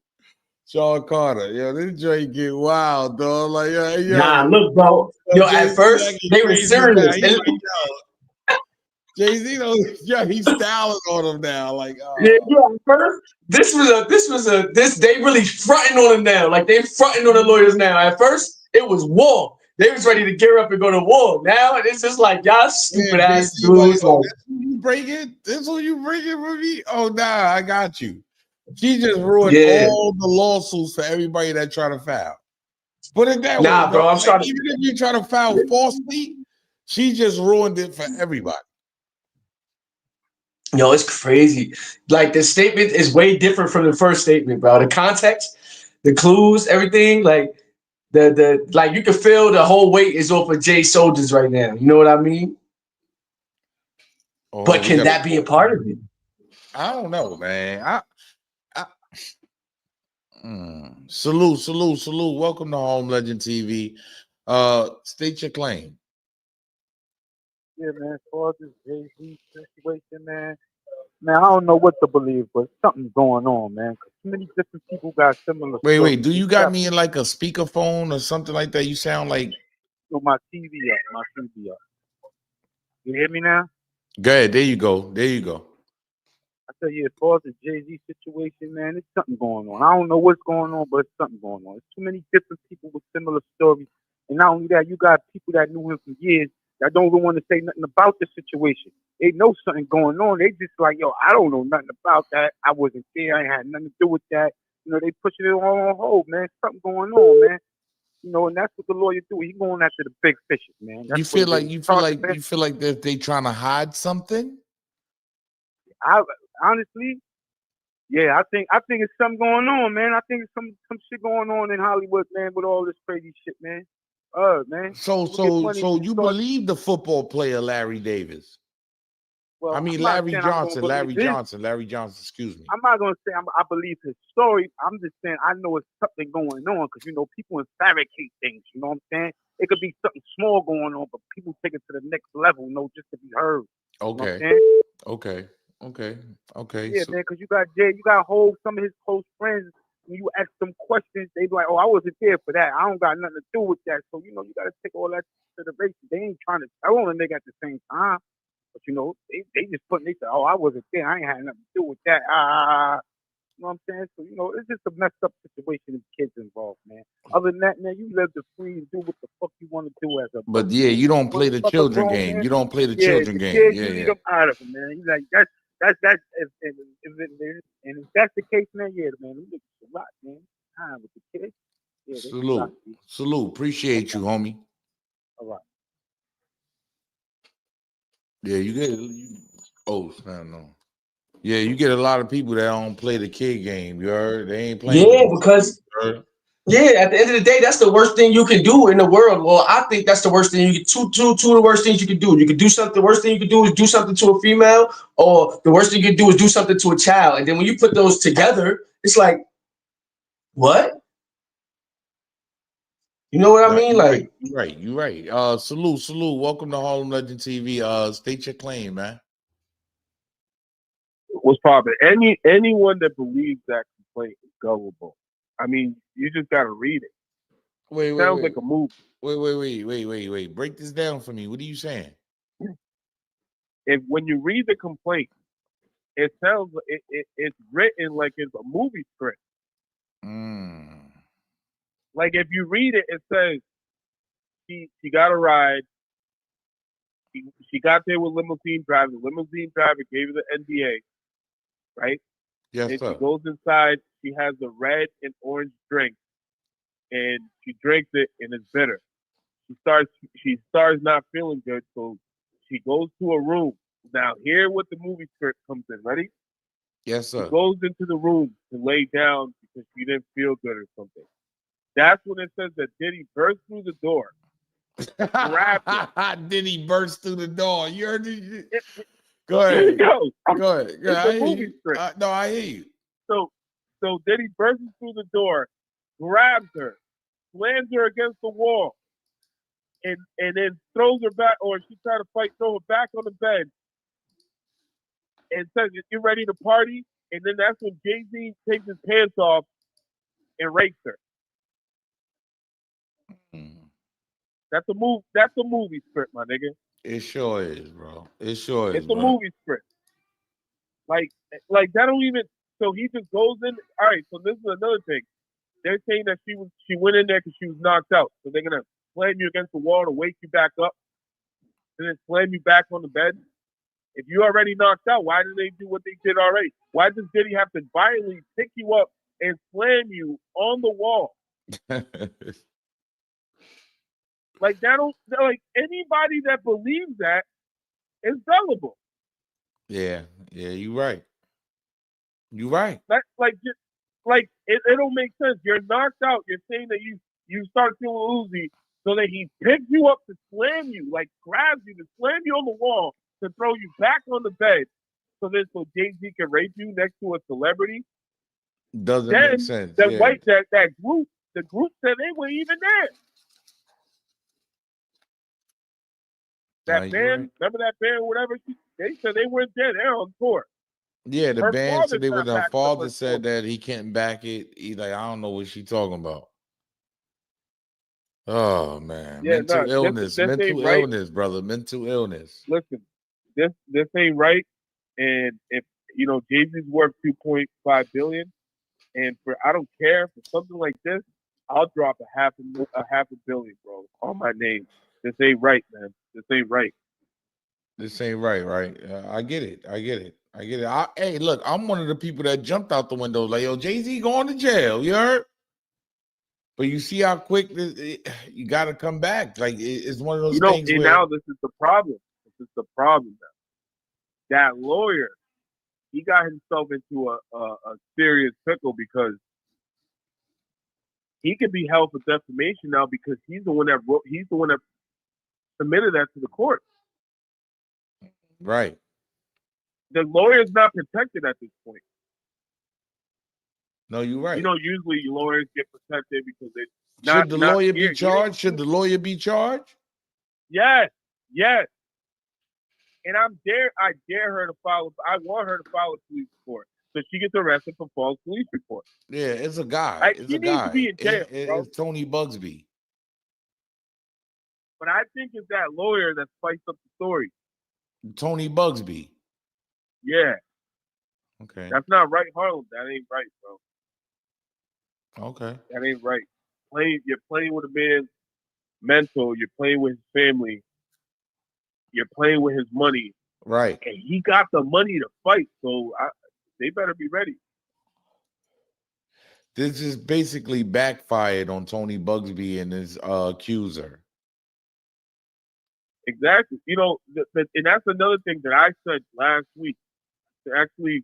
Sean Carter, yo, this joint get wild, dog. Like, yo, nah, look, bro. Yo, at first they were serious. Jay-Z, he's styling on him now. Like, yeah, at first they really fronting on him now. Like they fronting on the lawyers now. At first, it was war. They was ready to gear up and go to war. Now it's just like y'all stupid ass dudes. Like, this who you bring it? This who you bring it for me? Oh nah, I got you. She just ruined all the lawsuits for everybody that try to file. Put it that way. Nah, bro. I'm trying to. Even if you try to file falsely, she just ruined it for everybody. Yo, it's crazy. Like the statement is way different from the first statement, bro. The context, the clues, everything. Like the like you can feel the whole weight is off of Jay's shoulders right now. You know what I mean? Oh, but can that be a part of it? I don't know, man. Salute. Welcome to Home Legend TV. State your claim. Yeah, man. As far as this Jay-Z situation, man, I don't know what to believe, but something's going on, man. Because too many different people got similar. Wait. Do you got me in like a speakerphone or something like that? You sound like. So my TV up. You hear me now? Go ahead. There you go. I tell you, as far as the Jay-Z situation, man, there's something going on. I don't know what's going on, but it's something going on. There's too many different people with similar stories. And not only that, you got people that knew him for years that don't even want to say nothing about the situation. They know something going on. They just like, yo, I don't know nothing about that. I wasn't there. I had nothing to do with that. You know, they pushing it all on hold, man. Something going on, man. You know, and that's what the lawyer do. He's going after the big fishes, man. That's you feel like they trying to hide something? Honestly, yeah, I think it's something going on, man. I think it's some shit going on in Hollywood, man, with all this crazy shit, man. Man. So you believe the football player Larry Davis? Well, I mean Larry Johnson. Excuse me. I'm not gonna say I believe his story. I'm just saying I know it's something going on because you know people fabricate things. You know what I'm saying? It could be something small going on, but people take it to the next level, just to be heard. Okay. You know Okay. Yeah, man, because you got Jay, you got some of his close friends. When you ask them questions, they be like, "Oh, I wasn't there for that. I don't got nothing to do with that." So you got to take all that consideration. They ain't trying to tell on a nigga at the same time, but they just they say, "Oh, I wasn't there. I ain't had nothing to do with that." You know what I'm saying? So it's just a messed up situation with kids involved, man. Other than that, man, you live the free and do what the fuck you want to do as a. But yeah, you don't play the children game. Man. You don't play the children game. Yeah. You them out of it, man. You like that's. If that's the case, man, yeah, man, we look a lot, man. Time with the kids. Yeah, Salute. Appreciate you, homie. All right. Yeah, you get. No. Yeah, you get a lot of people that don't play the kid game. You heard? They ain't playing. Yeah, because. Yeah, at the end of the day, that's the worst thing you can do in the world. Well, I think that's the worst thing you can two of the worst things you can do. You can do something. The worst thing you can do is do something to a female, or the worst thing you can do is do something to a child. And then when you put those together, it's like, what? You know what I mean? Like, you right. Salute. Welcome to Harlem Legend TV. State your claim, man. What's poppin'? Anyone that believes that complaint is gullible. I mean, you just gotta read it. Wait. Sounds like a movie. Wait. Break this down for me. What are you saying? When you read the complaint, it sounds it's written like it's a movie script. Like if you read it, it says she got a ride. She got there with limousine driver. The limousine driver gave her the NDA, right? Yes, and sir. She goes inside. She has the red and orange drink, and she drinks it, and it's bitter. She starts not feeling good, so she goes to a room. Now, here what the movie script comes in. Ready? Yes, sir. She goes into the room to lay down because she didn't feel good or something. That's when it says that Diddy burst through the door. Diddy burst through the door. You heard it? Go ahead. Go ahead. It's a movie script. No, I hear you. So Diddy bursts through the door, grabs her, slams her against the wall, and then throws her back, or she tried to fight, throw her back on the bed, and says, "You ready to party?" And then that's when Jay-Z takes his pants off and rapes her. That's a movie script, my nigga. It sure is, bro. It sure is. It's a movie script. Like that don't even. So he just goes in. All right. So this is another thing. They're saying that she went in there because she was knocked out. So they're gonna slam you against the wall to wake you back up, and then slam you back on the bed. If you already knocked out, why did they do what they did already? Why does Diddy have to violently pick you up and slam you on the wall? Like that don't like anybody that believes that is gullible. Yeah, you're right. You're right. That it don't make sense. You're knocked out. You're saying that you start feeling woozy, so that he picks you up to slam you, like grabs you to slam you on the wall to throw you back on the bed, so Jay-Z can rape you next to a celebrity. Doesn't make sense. That group, the group said they weren't even there. That band, right. remember that band, whatever? They said they weren't there. They're on tour. Yeah, the band said her father said tour. that he can't back it. He's like, I don't know what she's talking about. Oh man, Yeah, mental illness, this mental illness, brother, mental illness. Listen, this ain't right. And if Jay-Z's worth $2.5 billion, and I don't care for something like this, I'll drop a half a billion, bro, on my name. This ain't right, man. This ain't right. This ain't right, right? I get it. Hey, look, I'm one of the people that jumped out the window like, yo, Jay-Z going to jail. You heard? But you see how quick you got to come back. Like it's one of those things. And now this is the problem. This is the problem now. That lawyer, he got himself into a serious pickle because he could be held for defamation now because he's the one that submitted that to the court. Right. The lawyer's not protected at this point. No, you're right. Usually lawyers get protected because they. Should the lawyer be charged? Should the lawyer be charged? Yes. And I dare her to file. I want her to file a police report so she gets arrested for false police report. Yeah, it's a guy. She needs to be in jail. It's Tony Bugsby. But I think it's that lawyer that spiced up the story. Tony Bugsby. Yeah. Okay. That's not right, Harlem. That ain't right, bro. Okay. That ain't right. You're playing with a man's mental. You're playing with his family. You're playing with his money. Right. And he got the money to fight, so they better be ready. This is basically backfired on Tony Bugsby and his accuser. Exactly. And that's another thing that I said last week. Actually,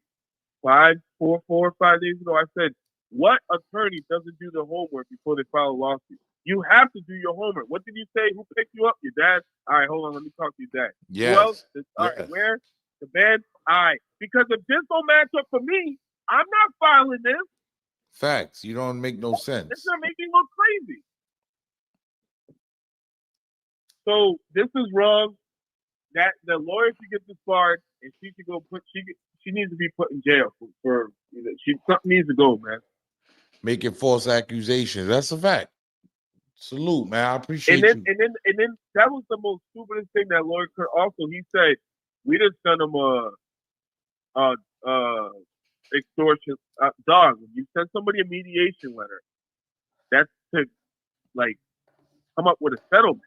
4 or 5 days ago, I said, what attorney doesn't do the homework before they file a lawsuit? You have to do your homework. What did you say? Who picked you up? Your dad? All right, hold on. Let me talk to your dad. Yes. Who else? All right, where? The band? All right. Because if this don't match up for me, I'm not filing this. Facts. You don't make no sense. It's gonna make me look crazy. So this is wrong. That the lawyer should get disbarred, and she should go she needs to be put in jail for something needs to go, man. Making false accusations. That's a fact. Salute, man. I appreciate And you. then that was the most stupidest thing that lawyer could also. He said we just sent him a extortion dog. You send somebody a mediation letter. That's to like come up with a settlement.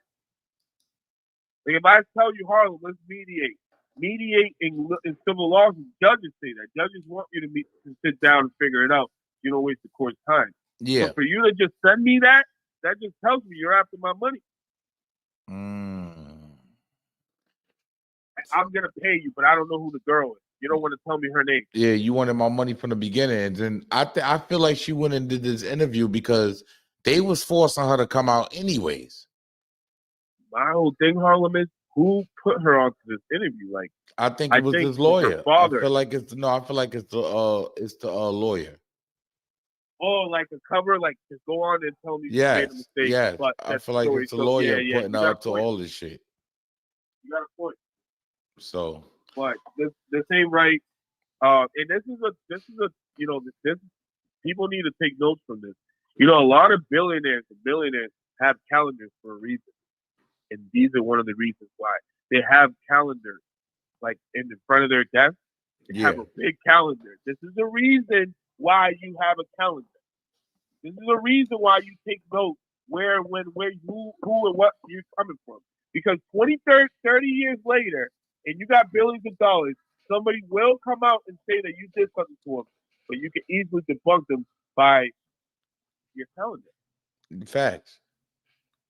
Like if I tell you, Harlem, let's mediate in civil laws, judges say that. Judges want you to sit down and figure it out. You don't waste the court's time. Yeah. But for you to just send me that just tells me you're after my money. I'm gonna pay you, but I don't know who the girl is. You don't want to tell me her name. Yeah, you wanted my money from the beginning, and then I feel like she went and did this interview because they was forcing her to come out anyways. My whole thing, Harlem, is who put her onto this interview? Like, I think it was his lawyer. I feel like it's the lawyer. Oh, like a cover, like to go on and tell me Yes, you made a mistake. yes. But I feel like it's the lawyer putting her up to all this shit. You got a point. So, but this ain't right. And this is a this people need to take notes from this. You know, a lot of billionaires have calendars for a reason, and these are one of the reasons why they have calendars, like in the front of their desk. They have a big calendar. This is the reason why you have a calendar. This is the reason why you take notes where, when, where, who, and what you're coming from. Because 30 years later, and you got billions of dollars, somebody will come out and say that you did something to them, but you can easily debunk them by your calendar. Facts.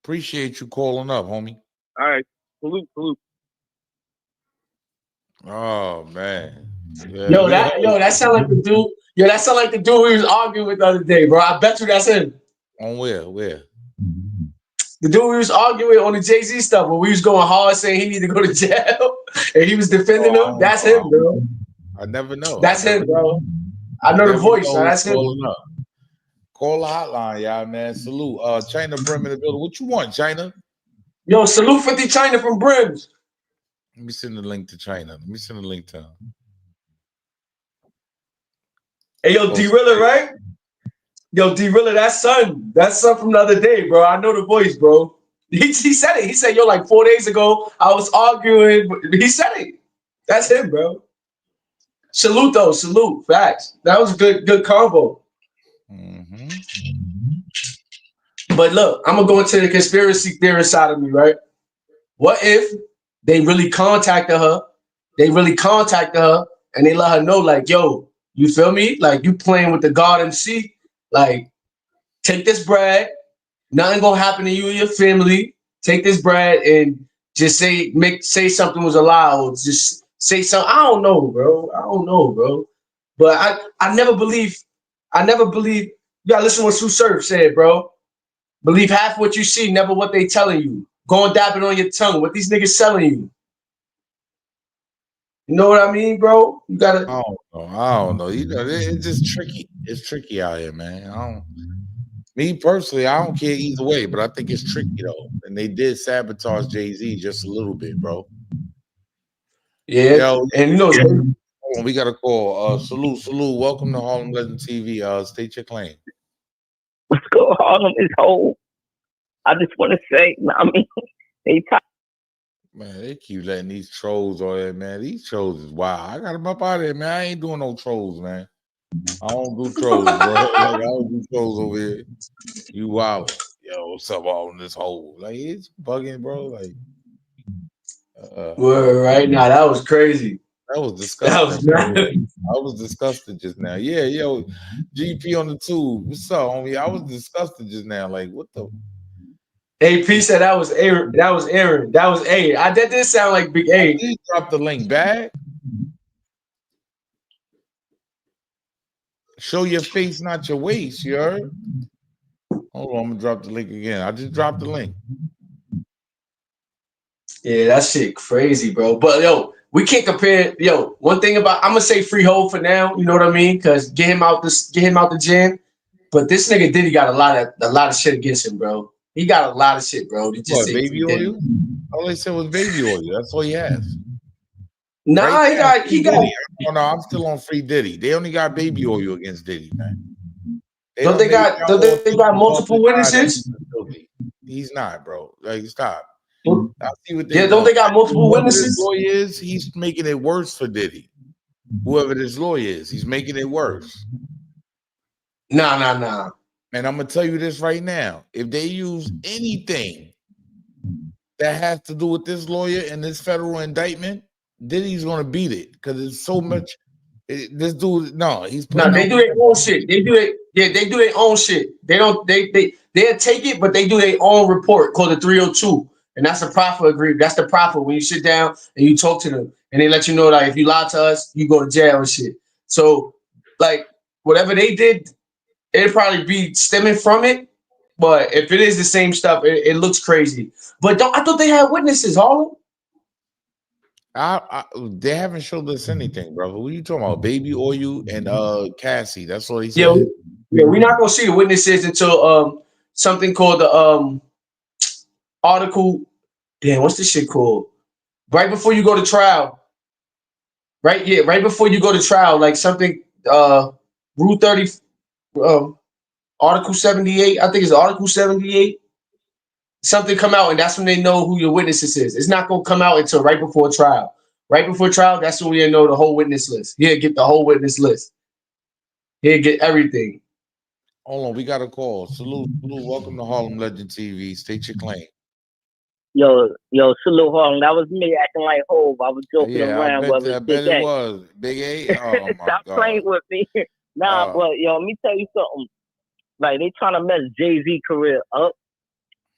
Appreciate you calling up, homie. All right. Salute. Oh man. Yeah, Yo, that sound like the dude. Yo, that sound like the dude we was arguing with the other day, bro. I bet you that's him. On where? The dude we was arguing with on the jayz stuff when we was going hard saying he need to go to jail and he was defending him. That's him, bro. I never know. That's him, bro. I know the voice. So that's him. Call the hotline, y'all, man. Salute. China Brim in the building. What you want, China? Yo, salute 50 China from Brims. Let me send the link to China. Let me send the link to him. Hey, yo, D-Rilla, right? Yo, D-Rilla, that's son from the other day, bro. I know the voice, bro. He said it. He said, yo, like 4 days ago, I was arguing. He said it. That's him, bro. Salute, though. Salute. Facts. That was a good combo. But look, I'm going to go into the conspiracy theorist side of me, right? What if they really contacted her? They really contacted her, and they let her know, like, yo, you feel me? Like, you playing with the God MC. Like, take this bread. Nothing gonna happen to you and your family. Take this bread and just say something was allowed. Just say something. I don't know, bro. But I never believe. You gotta listen to what Sue Surf said, bro. Believe half what you see, never what they telling you. Go and dab it on your tongue. What these niggas selling you. You know what I mean, bro? You gotta. I don't know. You know, it's just tricky. It's tricky out here, man. Me personally, I don't care either way, but I think it's tricky though. And they did sabotage jayz just a little bit, bro. Yeah, yo, and you know, we got a call. Salute. Welcome to Harlem Legend TV. State your claim. What's going on in this hole? I just want to say, Man, they keep letting these trolls on there, man. These trolls is wild. I got them up out of there, man. I ain't doing no trolls, man. I don't do trolls, bro. I don't do trolls over here. You wild. Yo, what's up all in this hole? Like, it's bugging, bro. Like, word right now, that was crazy. That was disgusting. I was disgusted just now. Yeah, yo, GP on the tube. What's up, homie? I was disgusted just now. Like, what the? AP said that was Aaron. That was Aaron. That was A. That did sound like Big A. He dropped the link back. Show your face, not your waist, you heard? Hold on, I'm gonna drop the link again. I just dropped the link. Yeah, that shit crazy, bro. But yo, we can't compare. Yo, one thing about I'm gonna say Freehold for now. You know what I mean? Because get him out the gym. But this nigga Diddy got a lot of shit against him, bro. He got a lot of shit, bro. They just What, say baby free Diddy. oil? All they said was baby oil. That's all he has. Nah, Right now, he Free got. Diddy. Oh no, I'm still on free Diddy. They only got baby oil against Diddy, man. Don't they got multiple witnesses? He's not, bro. Like, stop. Don't- I see what Yeah, they don't doing. they got multiple Whoever this witnesses? lawyer is, he's making it worse for Diddy. Whoever this lawyer is, he's making it worse. Nah. And I'm gonna tell you this right now: if they use anything that has to do with this lawyer and this federal indictment, Diddy's gonna beat it because it's so much. This dude, no, he's putting. No, they do their own shit. They do it. Yeah, they do their own shit. They don't. They'll take it, but they do their own report called the 302, and that's the proffer agreement. That's the proffer when you sit down and you talk to them, and they let you know that if you lie to us, you go to jail and shit. So, like, whatever they did, it'd probably be stemming from it. But if it is the same stuff, it looks crazy. But I thought they had witnesses, Harlem. They haven't showed us anything, brother. What are you talking about? Baby oil and Cassie. That's all he Yeah, said. we're not gonna see the witnesses until something called the article. Damn, what's this shit called? Right before you go to trial. Right, yeah, right before you go to trial, like something Rule 30, Article 78. I think it's Article 78. Something come out, and that's when they know who your witnesses is. It's not gonna come out until right before trial. Right before trial, that's when we know the whole witness list. He'll get the whole witness list. He'll get everything. Hold on, we got a call. Salute. Welcome to Harlem Legend TV. State your claim. Yo, salute Harlem. That was me acting like Hov. I was joking Yeah, around with I bet it was. Big A. Oh my Stop God. playing with me. Nah, but let me tell you something. Like, they trying to mess Jay-Z career up.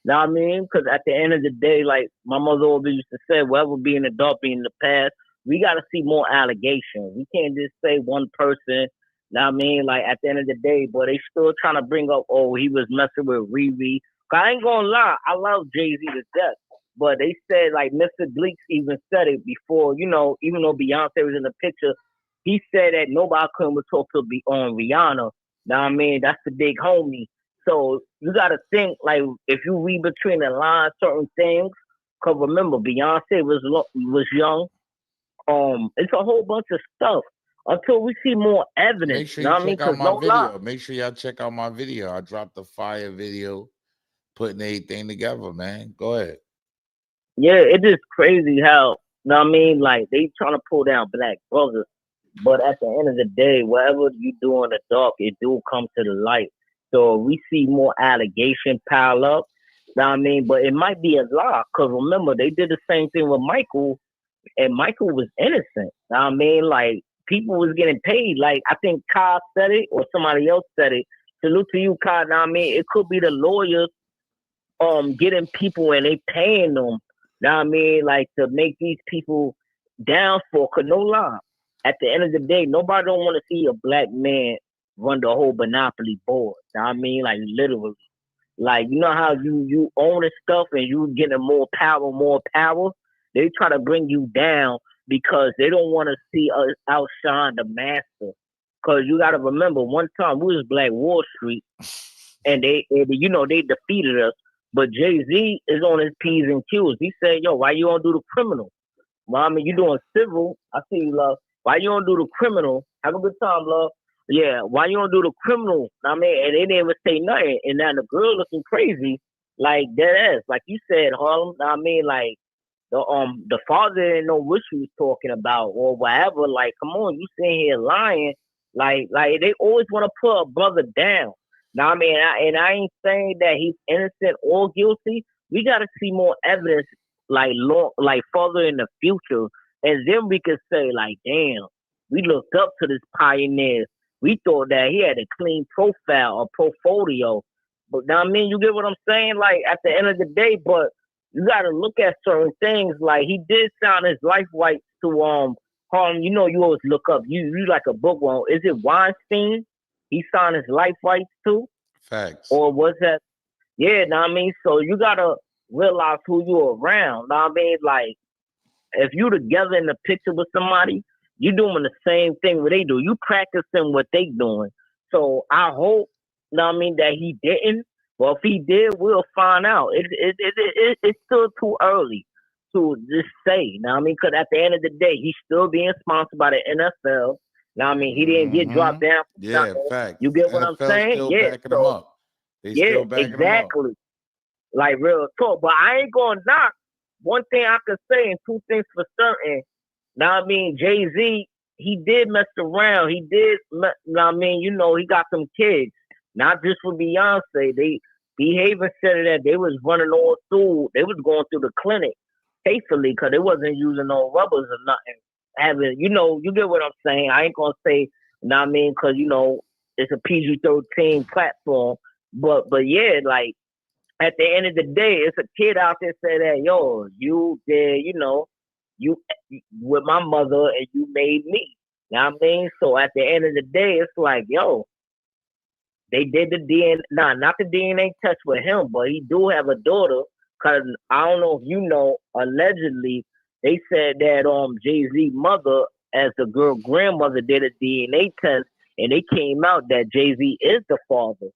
Know what I mean? Because at the end of the day, like my mother always used to say, whatever be in the dark, be in the past. We got to see more allegations. We can't just say one person. Know what I mean? Like, at the end of the day, but they still trying to bring up, oh, he was messing with Riri. I ain't gonna lie, I love Jay-Z to death. But they said, like, Mr. Gleeks even said it before, even though Beyonce was in the picture, he said that nobody couldn't talk to be on Rihanna. Know what I mean? That's the big homie. So you got to think, like, if you read between the lines, certain things, because remember, Beyonce was young. It's a whole bunch of stuff. Until we see more evidence. Make sure you check out my video. Make sure y'all check out my video. I dropped the fire video, putting everything together, man. Go ahead. Yeah, it is crazy how, you know what I mean? Like, they trying to pull down black brothers. But at the end of the day, whatever you do in the dark, it do come to the light. So we see more allegation pile up. You know what I mean? But it might be a lie. Because remember, they did the same thing with Michael. And Michael was innocent. You know what I mean? Like, people was getting paid. Like, I think Kai said it or somebody else said it. Salute to you, Kai. You know what I mean? It could be the lawyers getting people and they paying them. You know what I mean? Like, to make these people down for. Because no lie. At the end of the day, nobody don't want to see a black man run the whole monopoly board. You know what I mean? Like, literally. Like, you know how you own this stuff and you getting more power? They try to bring you down because they don't want to see us outshine the master. Because you got to remember, one time we was Black Wall Street and they defeated us. But Jay-Z is on his P's and Q's. He said, yo, why you don't do the criminal? Well, I mean, you doing civil. I see you, love. Why you don't do the criminal? Have a good time, love. Yeah, why you don't do the criminal? I mean, and they didn't even say nothing. And now the girl looking crazy, like dead ass. Like you said, Harlem. I mean, like the father didn't know what she was talking about or whatever. Like, come on, you sitting here lying. Like they always want to put a brother down. Now, I mean, I ain't saying that he's innocent or guilty. We got to see more evidence, like further in the future, and then we could say, like, damn, we looked up to this pioneer. We thought that he had a clean profile, a portfolio. But now, I mean, you get what I'm saying? Like, at the end of the day, but you got to look at certain things. Like, he did sign his life rights to Harlem. You know, you always look up. You like a book one. Is it Weinstein? He signed his life rights too? Facts. Or was that? Yeah, know what I mean? So you got to realize who you're around. Know what I mean? Like, if you together in the picture with somebody, you doing the same thing what they do. You practicing what they doing. So I hope, know what I mean, that he didn't. Well, if he did, we'll find out. It's still too early to just say. Now, I mean, because at the end of the day, he's still being sponsored by the NFL. Now, I mean, he didn't get dropped down. Yeah, fact. You get what NFL I'm saying? still Yeah, backing him up. They still backing him up. exactly. Like real talk. But I ain't gonna knock. One thing I can say, and two things for certain. Now, I mean, Jay-Z, he did mess around. He did. Now, I mean, you know, he got some kids. Not just for Beyonce. They behaving said that they was running all through. They was going through the clinic faithfully because they wasn't using no rubbers or nothing. Having, you know, you get what I'm saying. I ain't gonna say, you know what I mean, because you know it's a PG-13 platform. But yeah, like at the end of the day, it's a kid out there say that, yo, you did, you know, you with my mother and you made me. You know what I mean? So at the end of the day, it's like, yo, they did the DNA, not the DNA test with him, but he do have a daughter. Cause I don't know if you know, allegedly they said that Jay-Z mother, as the girl grandmother, did a DNA test, and it came out that Jay-Z is the father.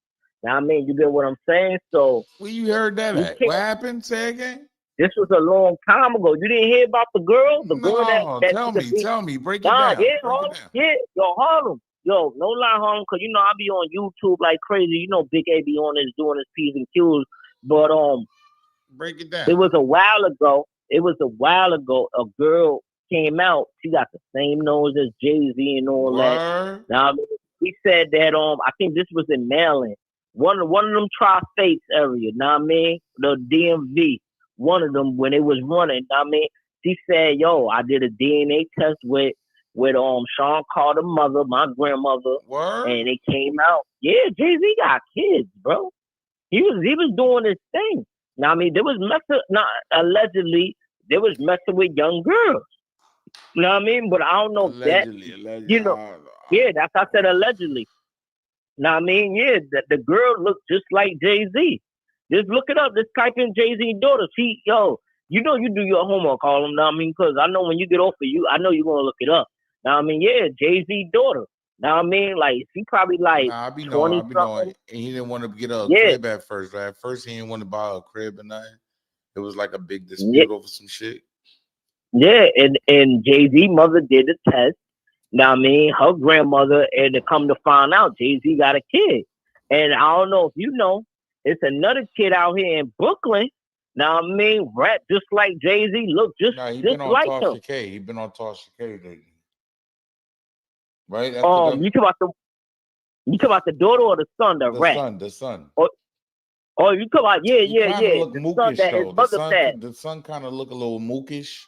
Now I mean, you get what I'm saying? So where you heard that at? What happened? Say again. This was a long time ago. You didn't hear about the girl? The girl that tell me, break it down. Yeah, Harlem. Yeah, yo, Harlem. Yo, no lie, Harlem, because you know I be on YouTube like crazy. You know, Big A be on this doing his P's and Q's. But break it down. It was a while ago. A girl came out. She got the same nose as Jay-Z and all that. Now I mean, he said that I think this was in Maryland, one of them tri-states area. Now I mean, the DMV. One of them when it was running. I mean, she said, "Yo, I did a DNA test with Sean Carter's mother, my grandmother, and it came out. Yeah, Jay-Z got kids, bro. He was doing his thing. Now, I mean, allegedly, they was messing with young girls. You know what I mean? But I don't know allegedly. You know, yeah, that's I said allegedly. Now, I mean, yeah, the girl looked just like Jay-Z. Just look it up. Just type in Jay-Z daughter. See, yo, you know you do your homework, Harlem. Now, I mean, because I know when you get off of you, I know you're going to look it up. Now, I mean, yeah, Jay-Z daughter. Now, I mean, like, she probably like 20 something. And he didn't want to get a crib at first, right? At first, he didn't want to buy a crib and nothing. It was like a big dispute over some shit. Yeah, and Jay-Z mother did the test. Now, I mean, her grandmother, and to come to find out, Jay-Z got a kid. And I don't know if you know, it's another kid out here in Brooklyn. Now, I mean, rap just like Jay-Z, look just like him. He been on Tasha K lately. Right? You talk about the daughter or the son that rap? The son. Oh, you talk about yeah. Look the mookish, son that though. his mother passed. The son kind of look a little mookish.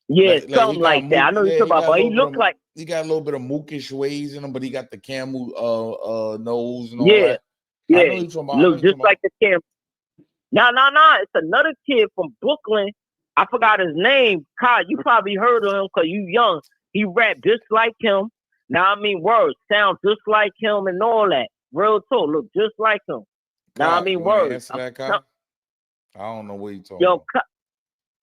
Yeah, something like that. I know you talk about, but he looked like he got a little bit of mookish ways in him, but he got the camel nose and all that. Yeah, I know you talking about. Look just like the camel. No. It's another kid from Brooklyn. I forgot his name. Kai, you probably heard of him because you young. He rap just like him. Now I mean, words sound just like him and all that. Real talk, look just like him. Now I mean, words. I don't know what you talking about.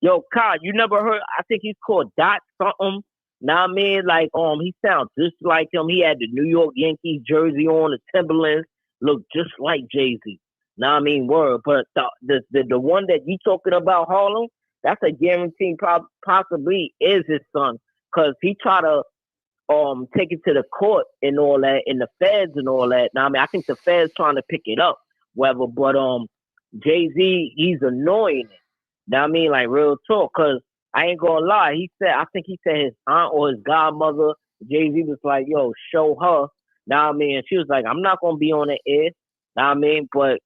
Yo, Kai, you never heard? I think he's called Dot something. Now I mean, like he sounds just like him. He had the New York Yankees jersey on, the Timberlands, look just like Jay-Z. Now I mean, word. But the one that you talking about, Harlem, that's a guarantee. Possibly is his son, cause he tried to take it to the court and all that, and the feds and all that. Now I mean, I think the feds trying to pick it up, whatever. But Jay-Z, he's annoying it. Now I mean, like real talk, cause I ain't gonna lie. I think he said his aunt or his godmother, Jay-Z was like, yo, show her. Now I mean, and she was like, I'm not gonna be on the air. Now I mean, but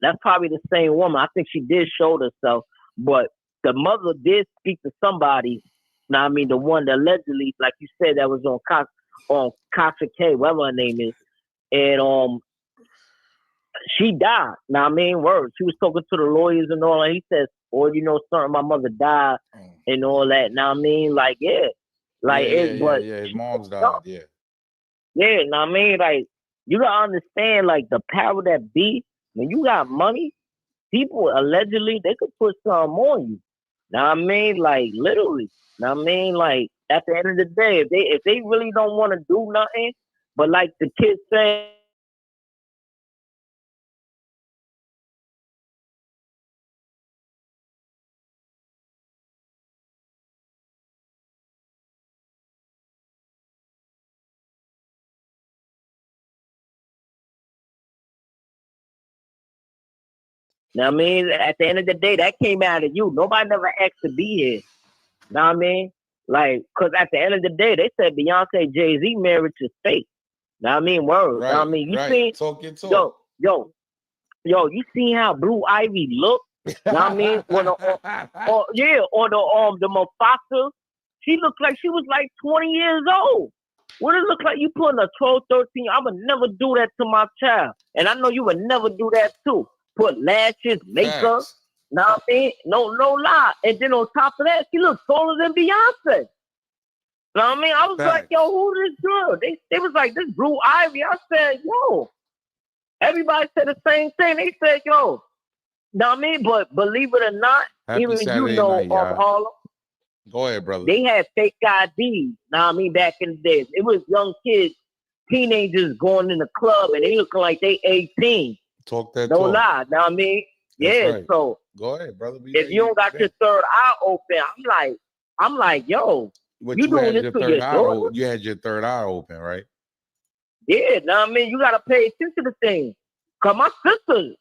that's probably the same woman. I think she did show herself, but the mother did speak to somebody. Now I mean, the one that allegedly, like you said, that was on Kasha K, whatever her name is, and she died. Now I mean, word. She was talking to the lawyers and all that. He says, "Or you know, something, my mother died and all that." Now I mean, like his mom's died. Yeah. Now I mean, like you gotta understand, like the power that be when you got money. People allegedly they could put something on you. Now I mean, like literally. Now I mean, like at the end of the day, if they really don't want to do nothing, but like the kids say. Now I mean, at the end of the day, that came out of you. Nobody never asked to be here. Now I mean, like, cause at the end of the day, they said Beyonce, Jay-Z marriage is fake. Now I mean, word. Right, Now I mean, you right. seen Talk your talk. yo, you seen how Blue Ivy look? Now I mean, on the Mufasa, she looked like she was like 20 years old. What it look like you putting a 12, 13? I would never do that to my child. And I know you would never do that too. Put lashes, makeup. Facts. Now I mean, no lie. And then on top of that, she looks taller than Beyonce. Now I mean, I was like, yo, who this girl? They was like, this Blue Ivy. I said, yo. Everybody said the same thing. They said, yo. Now I mean, but believe it or not, Happy even Saturday you know night, y'all. Harlem. Go ahead, brother. They had fake IDs. Now I mean, back in the days, it was young kids, teenagers going in the club, and they looking like they 18. Talk that No talk. lie. Now I mean, That's yeah. right. So Go ahead, brother. if you don't got your third eye open, I'm like, yo, But you doing had this your to third your eye daughter? you had your third eye open, right? Yeah. Now I mean, you gotta pay attention to things. Cause my sister's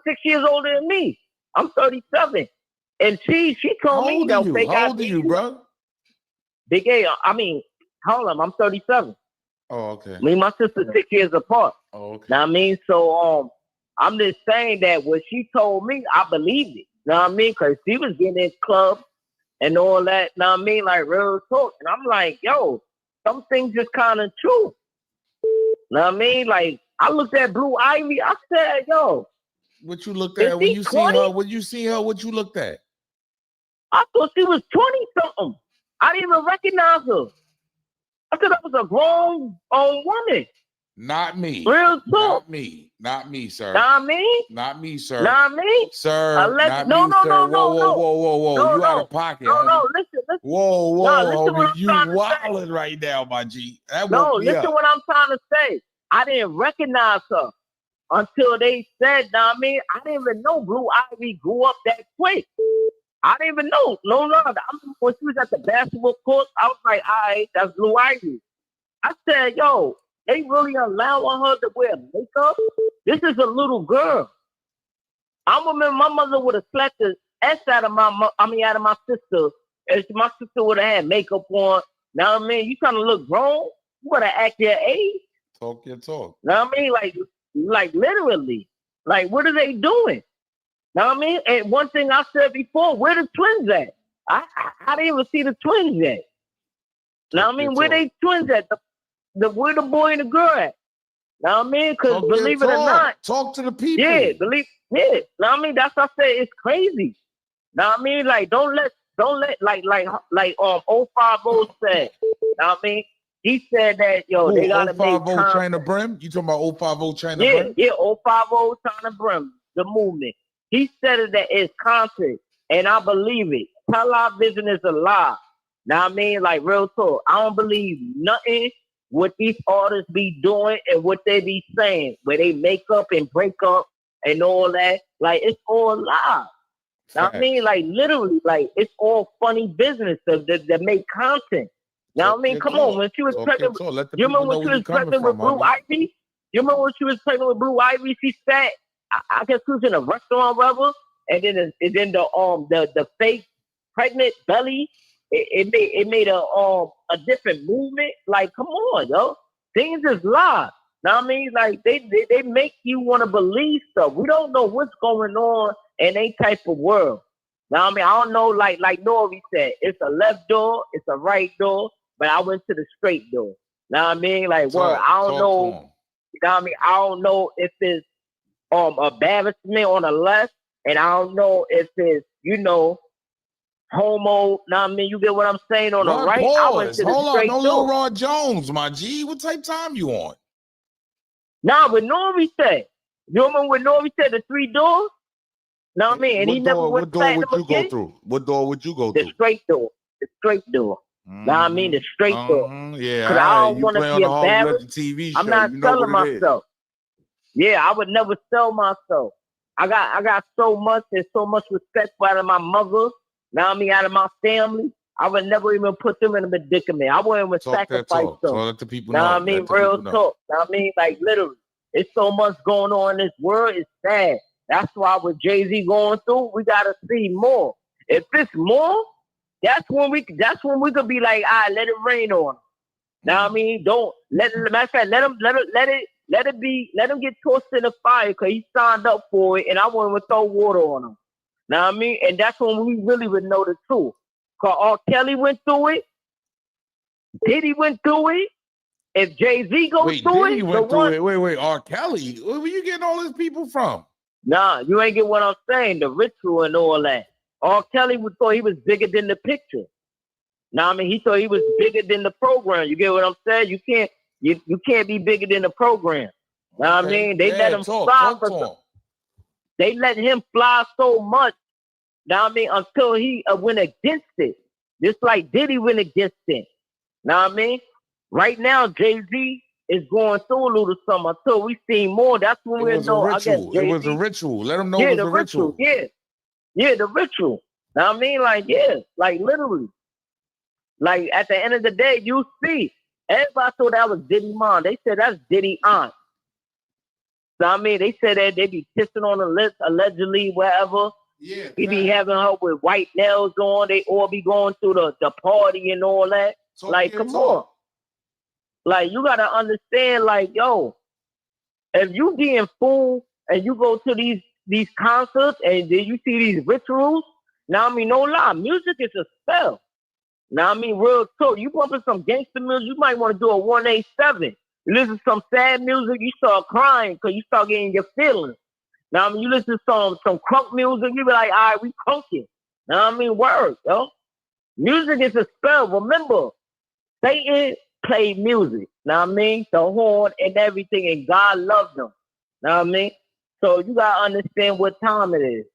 6 years older than me. I'm 37. And she told me that fake How old are you, bro? Big A, I mean, Harlem, I'm 37. Oh, okay. Me and my sister 6 years apart. Oh, okay. Now I mean, so I'm just saying that what she told me, I believed it. Know what I mean? Cause she was getting in clubs and all that. Know what I mean? Like real talk. And I'm like, yo, some things just kind of true. Know what I mean? Like I looked at Blue Ivy. I said, yo. What you looked at when you seen her? When you seen her, what you looked at? I thought she was 20-something. I didn't even recognize her. I thought that was a grown woman. Not me. Real talk. Not me. Not me, sir. Not me. Not me, sir. Not me. Sir. Not No, me, sir. no. No, you out of pocket. No, listen. Whoa, listen homie. You wilding right now, my G. That woke me listen up. what I'm trying to say. I didn't recognize her until they said, I didn't even know Blue Ivy grew up that quick. I didn't even know. No. When she was at the basketball court, I was like, all right, that's Blue Ivy. I said, yo, they really allowing her to wear makeup? This is a little girl. I remember my mother would have slapped the S out of my sister. If my sister would have had makeup on. Now I mean, you trying to look grown? You gotta act your age. Talk your talk. Now I mean, like literally, like what are they doing? Now I mean, and one thing I said before, where the twins at? I didn't even see the twins yet. Now I mean, where they twins at? Where the boy and the girl at? Now I mean, because believe it or not, talk to the people. Yeah. Now I mean, that's what I say. It's crazy. Now I mean, like don't let like 050 said. Now I mean, he said that they gotta make 050 China Brim. You talking about 050 China Brim? Yeah, 050 China Brim, the movement. He said it that it's content, and I believe it. Television is a lie. Now I mean, like real talk. I don't believe nothing what these artists be doing and what they be saying, where they make up and break up and all that. Like it's all lies. Now I mean, like literally, like it's all funny business that make content. Now I mean, come on, when she was pregnant, you remember when she was pregnant with Blue Ivy? You remember when she was pregnant with Blue Ivy? She sat, I guess she was in a restaurant, whatever, and then the fake pregnant belly, it made a different movement. Like, come on, yo, things is live. Now I mean, like they make you want to believe stuff. We don't know what's going on in a type of world. Now I mean, I don't know. Like Nori said, it's a left door, it's a right door, but I went to the straight door. Now I mean, like, I don't know. You know what I mean? I don't know if it's embarrassment on the left, and I don't know if it's homo. Now I mean, you get what I'm saying on the right. Pause. I went to the straight door. Lil Rod Jones, my G. What type time you on? Nah, what Nori said. You remember when Nori said the 3 doors? Know what I mean? And he never went back. What door would you go through? What door would you go through? The straight door. The straight door. Know what I mean? The straight door. Yeah. Because I don't want to be embarrassed. TV show. I'm not selling myself. Yeah, I would never sell myself. I got so much and so much respect out of my mother. Now I mean, out of my family. I would never even put them in a predicament. I wouldn't even sacrifice them. So let the people know. Now I mean, real talk. Now I mean, like literally, it's so much going on in this world. It's sad. That's why with Jay-Z going through, we gotta see more. If it's more, that's when we could be like, all right, let it rain on him. Now I mean, don't let matter of fact, let him get tossed in the fire because he signed up for it, and I want him to throw water on him. Now I mean, and that's when we really would know the truth. Cause R. Kelly went through it, Diddy went through it. If Jay-Z goes through Diddy it, went through it. Wait, R. Kelly. Where you getting all these people from? Nah, you ain't get what I'm saying. The ritual and all that. R. Kelly thought he was bigger than the picture. Now I mean, he thought he was bigger than the program. You get what I'm saying? You can't be bigger than the program. Now I mean, they let him fly they let him fly so much. Now I mean, until he went against it, just like Diddy went against it. Now I mean, right now Jay-Z is going through a little something. Until we see more, that's when we know. I guess It was a ritual. Let them know it was a ritual. Yeah, the ritual. Now I mean, like literally. Like at the end of the day, you see, everybody thought that was Diddy mom. They said that's Diddy aunt. So I mean, they said that they be kissing on the lips, allegedly, whatever. Yeah, he be having her with white nails on. They all be going through the party and all that. Come on. Like, you gotta understand, like, yo, if you being fooled and you go to these concerts and then you see these rituals, now I mean, no lie, music is a spell. Now, I mean, real talk, you bumping some gangster music, you might want to do a 187. You listen to some sad music, you start crying because you start getting your feelings. Now, I mean, you listen to some crunk music, you be like, all right, we crunking. Now, I mean, word, yo. Music is a spell. Remember, Satan played music. Now, I mean, the horn and everything, and God loved them. Now, I mean, so you got to understand what time it is.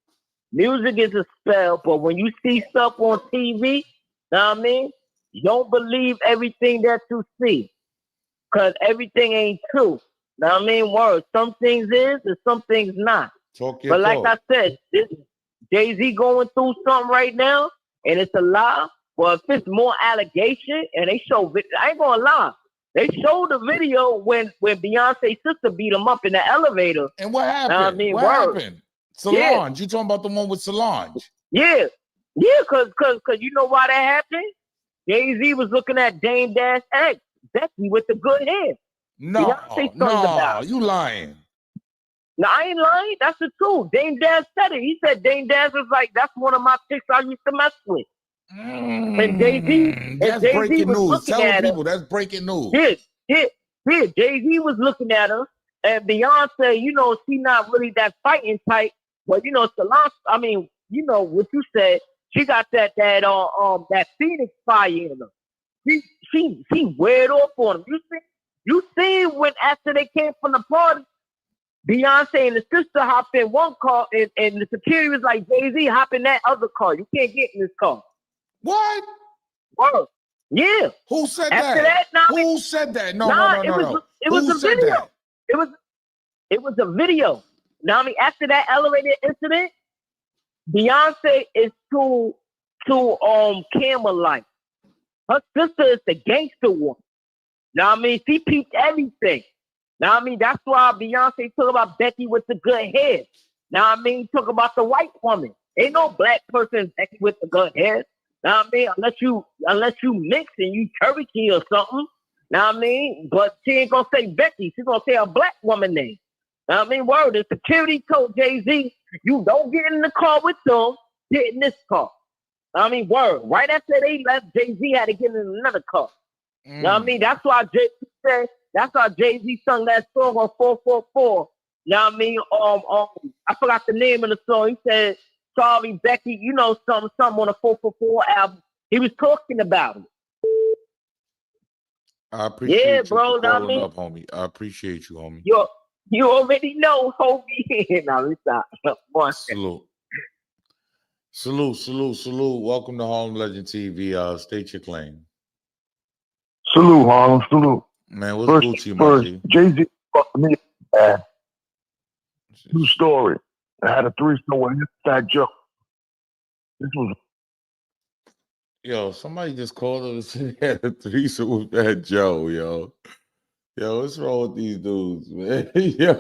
Music is a spell, but when you see stuff on TV, now I mean, you don't believe everything that you see, cause everything ain't true. Now I mean, word. Some things is and some things not. But like I said, Jay-Z going through something right now, and it's a lie. Well, if it's more allegation, and they show, I ain't gonna lie, they showed the video when Beyonce's sister beat him up in the elevator. And what happened? Now, I mean, what happened? Solange, you talking about the one with Solange? Yeah, cause you know why that happened? Jay-Z was looking at Dame Dash X, Becky with the good hair. No, you lying. No, I ain't lying. That's the truth. Dame Dash said it. He said Dame Dash was like, that's one of my chicks I used to mess with. And Jay-Z, that's breaking news. Tell the people that's breaking news. Yeah. Jay-Z was looking at her, and Beyonce, you know, she not really that fighting type, but you know, Solange, I mean, you know what you said. She got that Phoenix fire in her. She weird off on him. You see when after they came from the party, Beyonce and the sister hopped in one car, and the security was like, Jay-Z, hop in that other car. You can't get in this car. What? Whoa. Yeah. Who said after that? Who said that? No. It was a video. It was a video. Now I mean, after that elevator incident, Beyonce is too camera-like. Her sister is the gangster one. Now I mean, she peeped everything. Now I mean, that's why Beyonce talk about Becky with the good hair. Now I mean, talk about the white woman. Ain't no black person Becky with the good hair. Now I mean, unless you mix and you Cherokee or something. Now I mean, but she ain't gonna say Becky. She's gonna say a black woman name. Now I mean, word. The security told Jay-Z, you don't get in the car with them. Get in this car. I mean, word. Right after they left, Jay-Z had to get in another car. Now I mean, that's why Jay-Z said. That's why Jay-Z sung that song on 444. Now I mean, I forgot the name of the song. He said, "Sorry, Becky," you know, something on the 444 album. He was talking about it. I appreciate you bro. for calling up, homie. I appreciate you, homie. You already know, homie. Now let's stop. Salute. Welcome to Harlem Legend TV. State your claim. Salute, Harlem. Salute. Man, what's Gucci, my G? Jay-Z fucked me. True story. I had a threesome with Inside Joe. This was. Yo, somebody just called up and said he had a threesome with that Joe, yo. Yo, what's wrong with these dudes, man? Yo.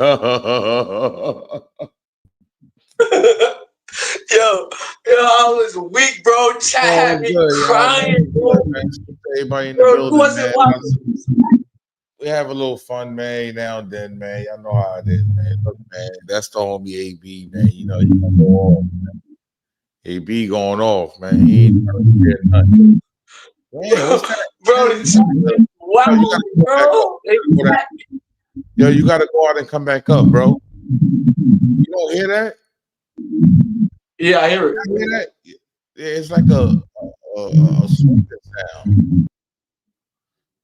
I was weak, bro. Chat had me crying, bro. Everybody in the Bro, building, who wasn't man. watching? We have a little fun, man, now and then, man. Y'all know how it is, man. Look, man, that's the homie AB, man. You know, he gonna go off, man. AB going off, man. He ain't trying to hear nothing. Man, what's that? Bro, wow, Yo, you gotta go back up. bro. Yo, you gotta go out and come back up, bro. You don't hear that? Yeah, I hear it. You hear that? Yeah, it's like a soothing sound.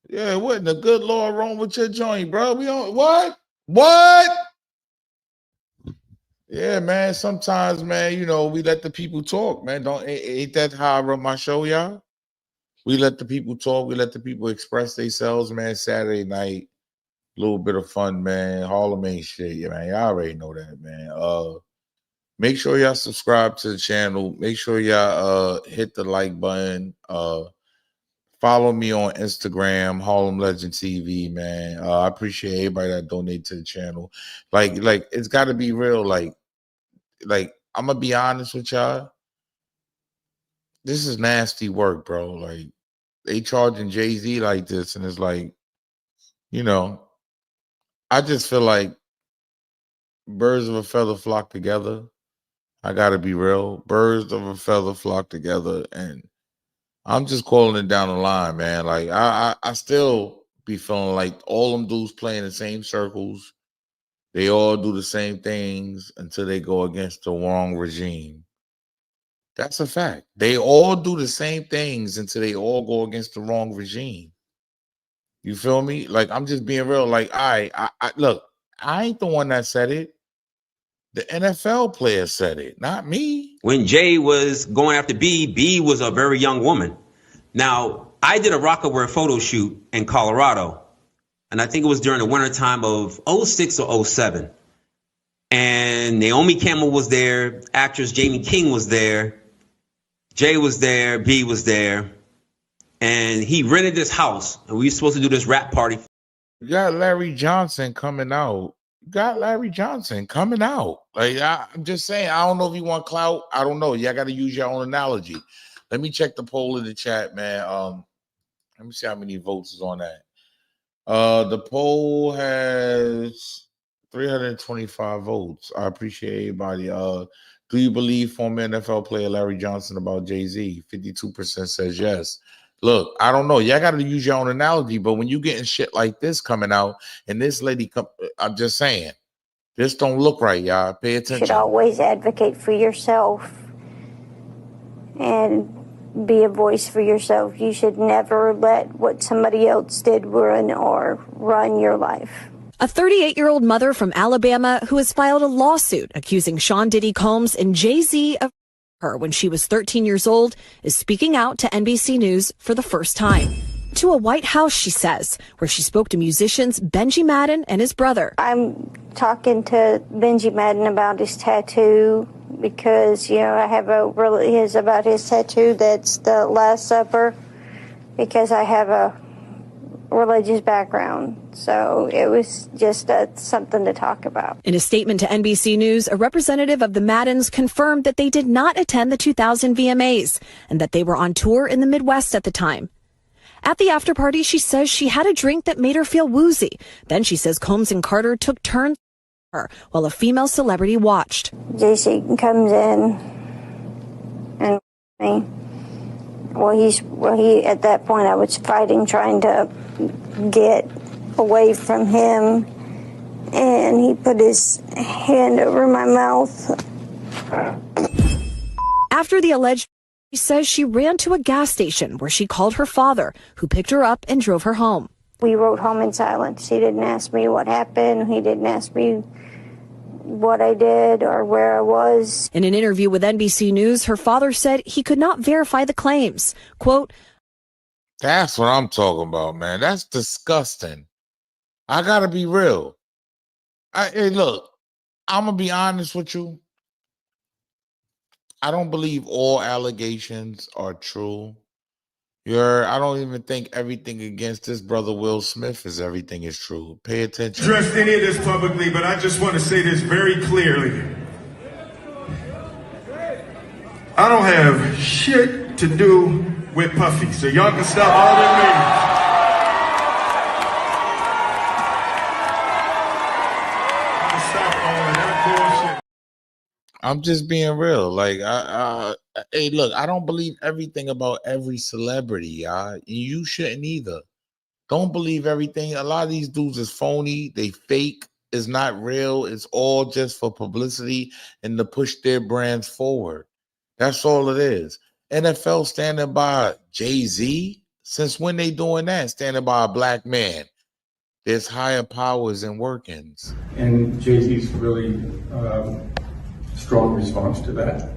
Yeah, what in the good Lord wrong with your joint, bro? We don't what? What? Yeah, man. Sometimes, man, you know, we let the people talk, man. Ain't that how I run my show, y'all? We let the people talk, we let the people express themselves, man. Saturday night, a little bit of fun, man. Harlem ain't shit, yeah, man. Y'all already know that, man. Make sure y'all subscribe to the channel. Make sure y'all hit the like button. Follow me on Instagram, Harlem Legend TV, man. I appreciate everybody that donate to the channel. Like it's got to be real. Like I'm gonna be honest with y'all. This is nasty work, bro. Like they charging Jay-Z like this, and it's like, you know, I just feel like birds of a feather flock together. I gotta be real. Birds of a feather flock together, and I'm just calling it down the line, man. Like I still be feeling like all them dudes play in the same circles. They all do the same things until they go against the wrong regime. That's a fact. They all do the same things until they all go against the wrong regime. You feel me? Like I'm just being real. Like I look, I ain't the one that said it. The NFL player said it, not me. When Jay was going after B was a very young woman. Now, I did a Rockaware photo shoot in Colorado, and I think it was during the winter time of 06 or 07. And Naomi Campbell was there, actress Jamie King was there, Jay was there, B was there, and he rented this house, and we were supposed to do this rap party. You got Larry Johnson coming out. Like I'm just saying, I don't know if you want clout. I don't know. Y'all got to use your own analogy. Let me check the poll in the chat, man. Let me see how many votes is on that. The poll has 325 votes. I appreciate everybody. Do you believe former NFL player Larry Johnson about Jay-Z? 52% says yes. Look, I don't know. Y'all got to use your own analogy, but when you getting shit like this coming out, and this lady, I'm just saying, this don't look right, y'all. Pay attention. You should always advocate for yourself and be a voice for yourself. You should never let what somebody else did run your life. A 38-year-old mother from Alabama who has filed a lawsuit accusing Sean Diddy Combs and Jay-Z of her when she was 13 years old is speaking out to NBC News for the first time. To a White House, she says, where she spoke to musicians Benji Madden and his brother. I'm talking to Benji Madden about his tattoo because, you know, I have about his tattoo that's the Last Supper because I have a religious background. So it was just something to talk about. In a statement to NBC News, a representative of the Maddens confirmed that they did not attend the 2000 VMAs and that they were on tour in the Midwest at the time. At the after party, she says she had a drink that made her feel woozy. Then she says Combs and Carter took turns her while a female celebrity watched. JC comes in and me. He at that point I was fighting, trying to get away from him, and he put his hand over my mouth. After the alleged, she says she ran to a gas station where she called her father, who picked her up and drove her home. We rode home in silence. He didn't ask me what happened. He didn't ask me what I did or where I was. In an interview with NBC News, her father said he could not verify the claims. Quote, that's what I'm talking about, man. That's disgusting. I gotta be real. Hey, look, I'm gonna be honest with you. I don't believe all allegations are true. I don't even think everything against this brother Will Smith everything is true. Pay attention. Addressed any of this publicly, but I just want to say this very clearly. I don't have shit to do with Puffy, so y'all can stop all them names. I'm just being real. Like, hey, look, I don't believe everything about every celebrity, y'all. You shouldn't either. Don't believe everything. A lot of these dudes is phony. They fake. It's not real. It's all just for publicity and to push their brands forward. That's all it is. NFL standing by Jay-Z. Since when they doing that? Standing by a black man. There's higher powers and workings. And Jay-Z's really strong response to that.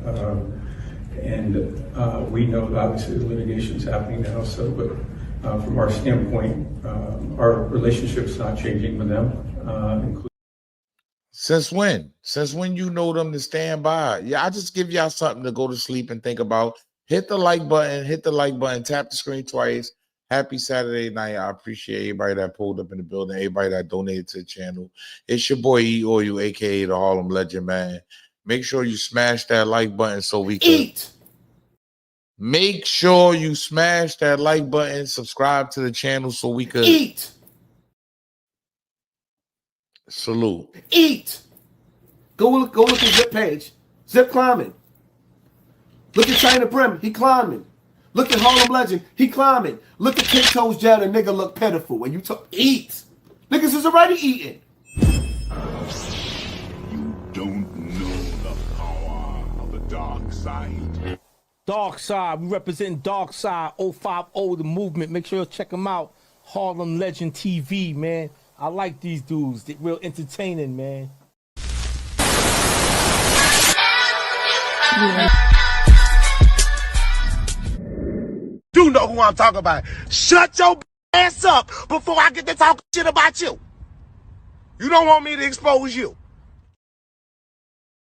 We know that obviously the litigation's happening now, so, but from our standpoint, our relationship's not changing with them. Since when? Since when you know them to stand by? Yeah, I just give y'all something to go to sleep and think about. Hit the like button, tap the screen twice. Happy Saturday night. I appreciate everybody that pulled up in the building, everybody that donated to the channel. It's your boy E or you, aka the Harlem Legend, man. Make sure you smash that like button so we can eat. Make sure you smash that like button, subscribe to the channel so we could eat. Salute. Eat. Go look at Zip page. Zip climbing. Look at China Brim. He climbing. Look at Harlem Legend. He climbing. Look at Tiptoes Jet. A nigga look pitiful. When you talk, eat. Niggas is already eating. You don't know the power of the dark side. Dark Side, we represent Dark Side 050 the movement. Make sure you check them out. Harlem Legend TV, man. I like these dudes. They're real entertaining, man. You know who I'm talking about. Shut your ass up before I get to talking shit about you. You don't want me to expose you.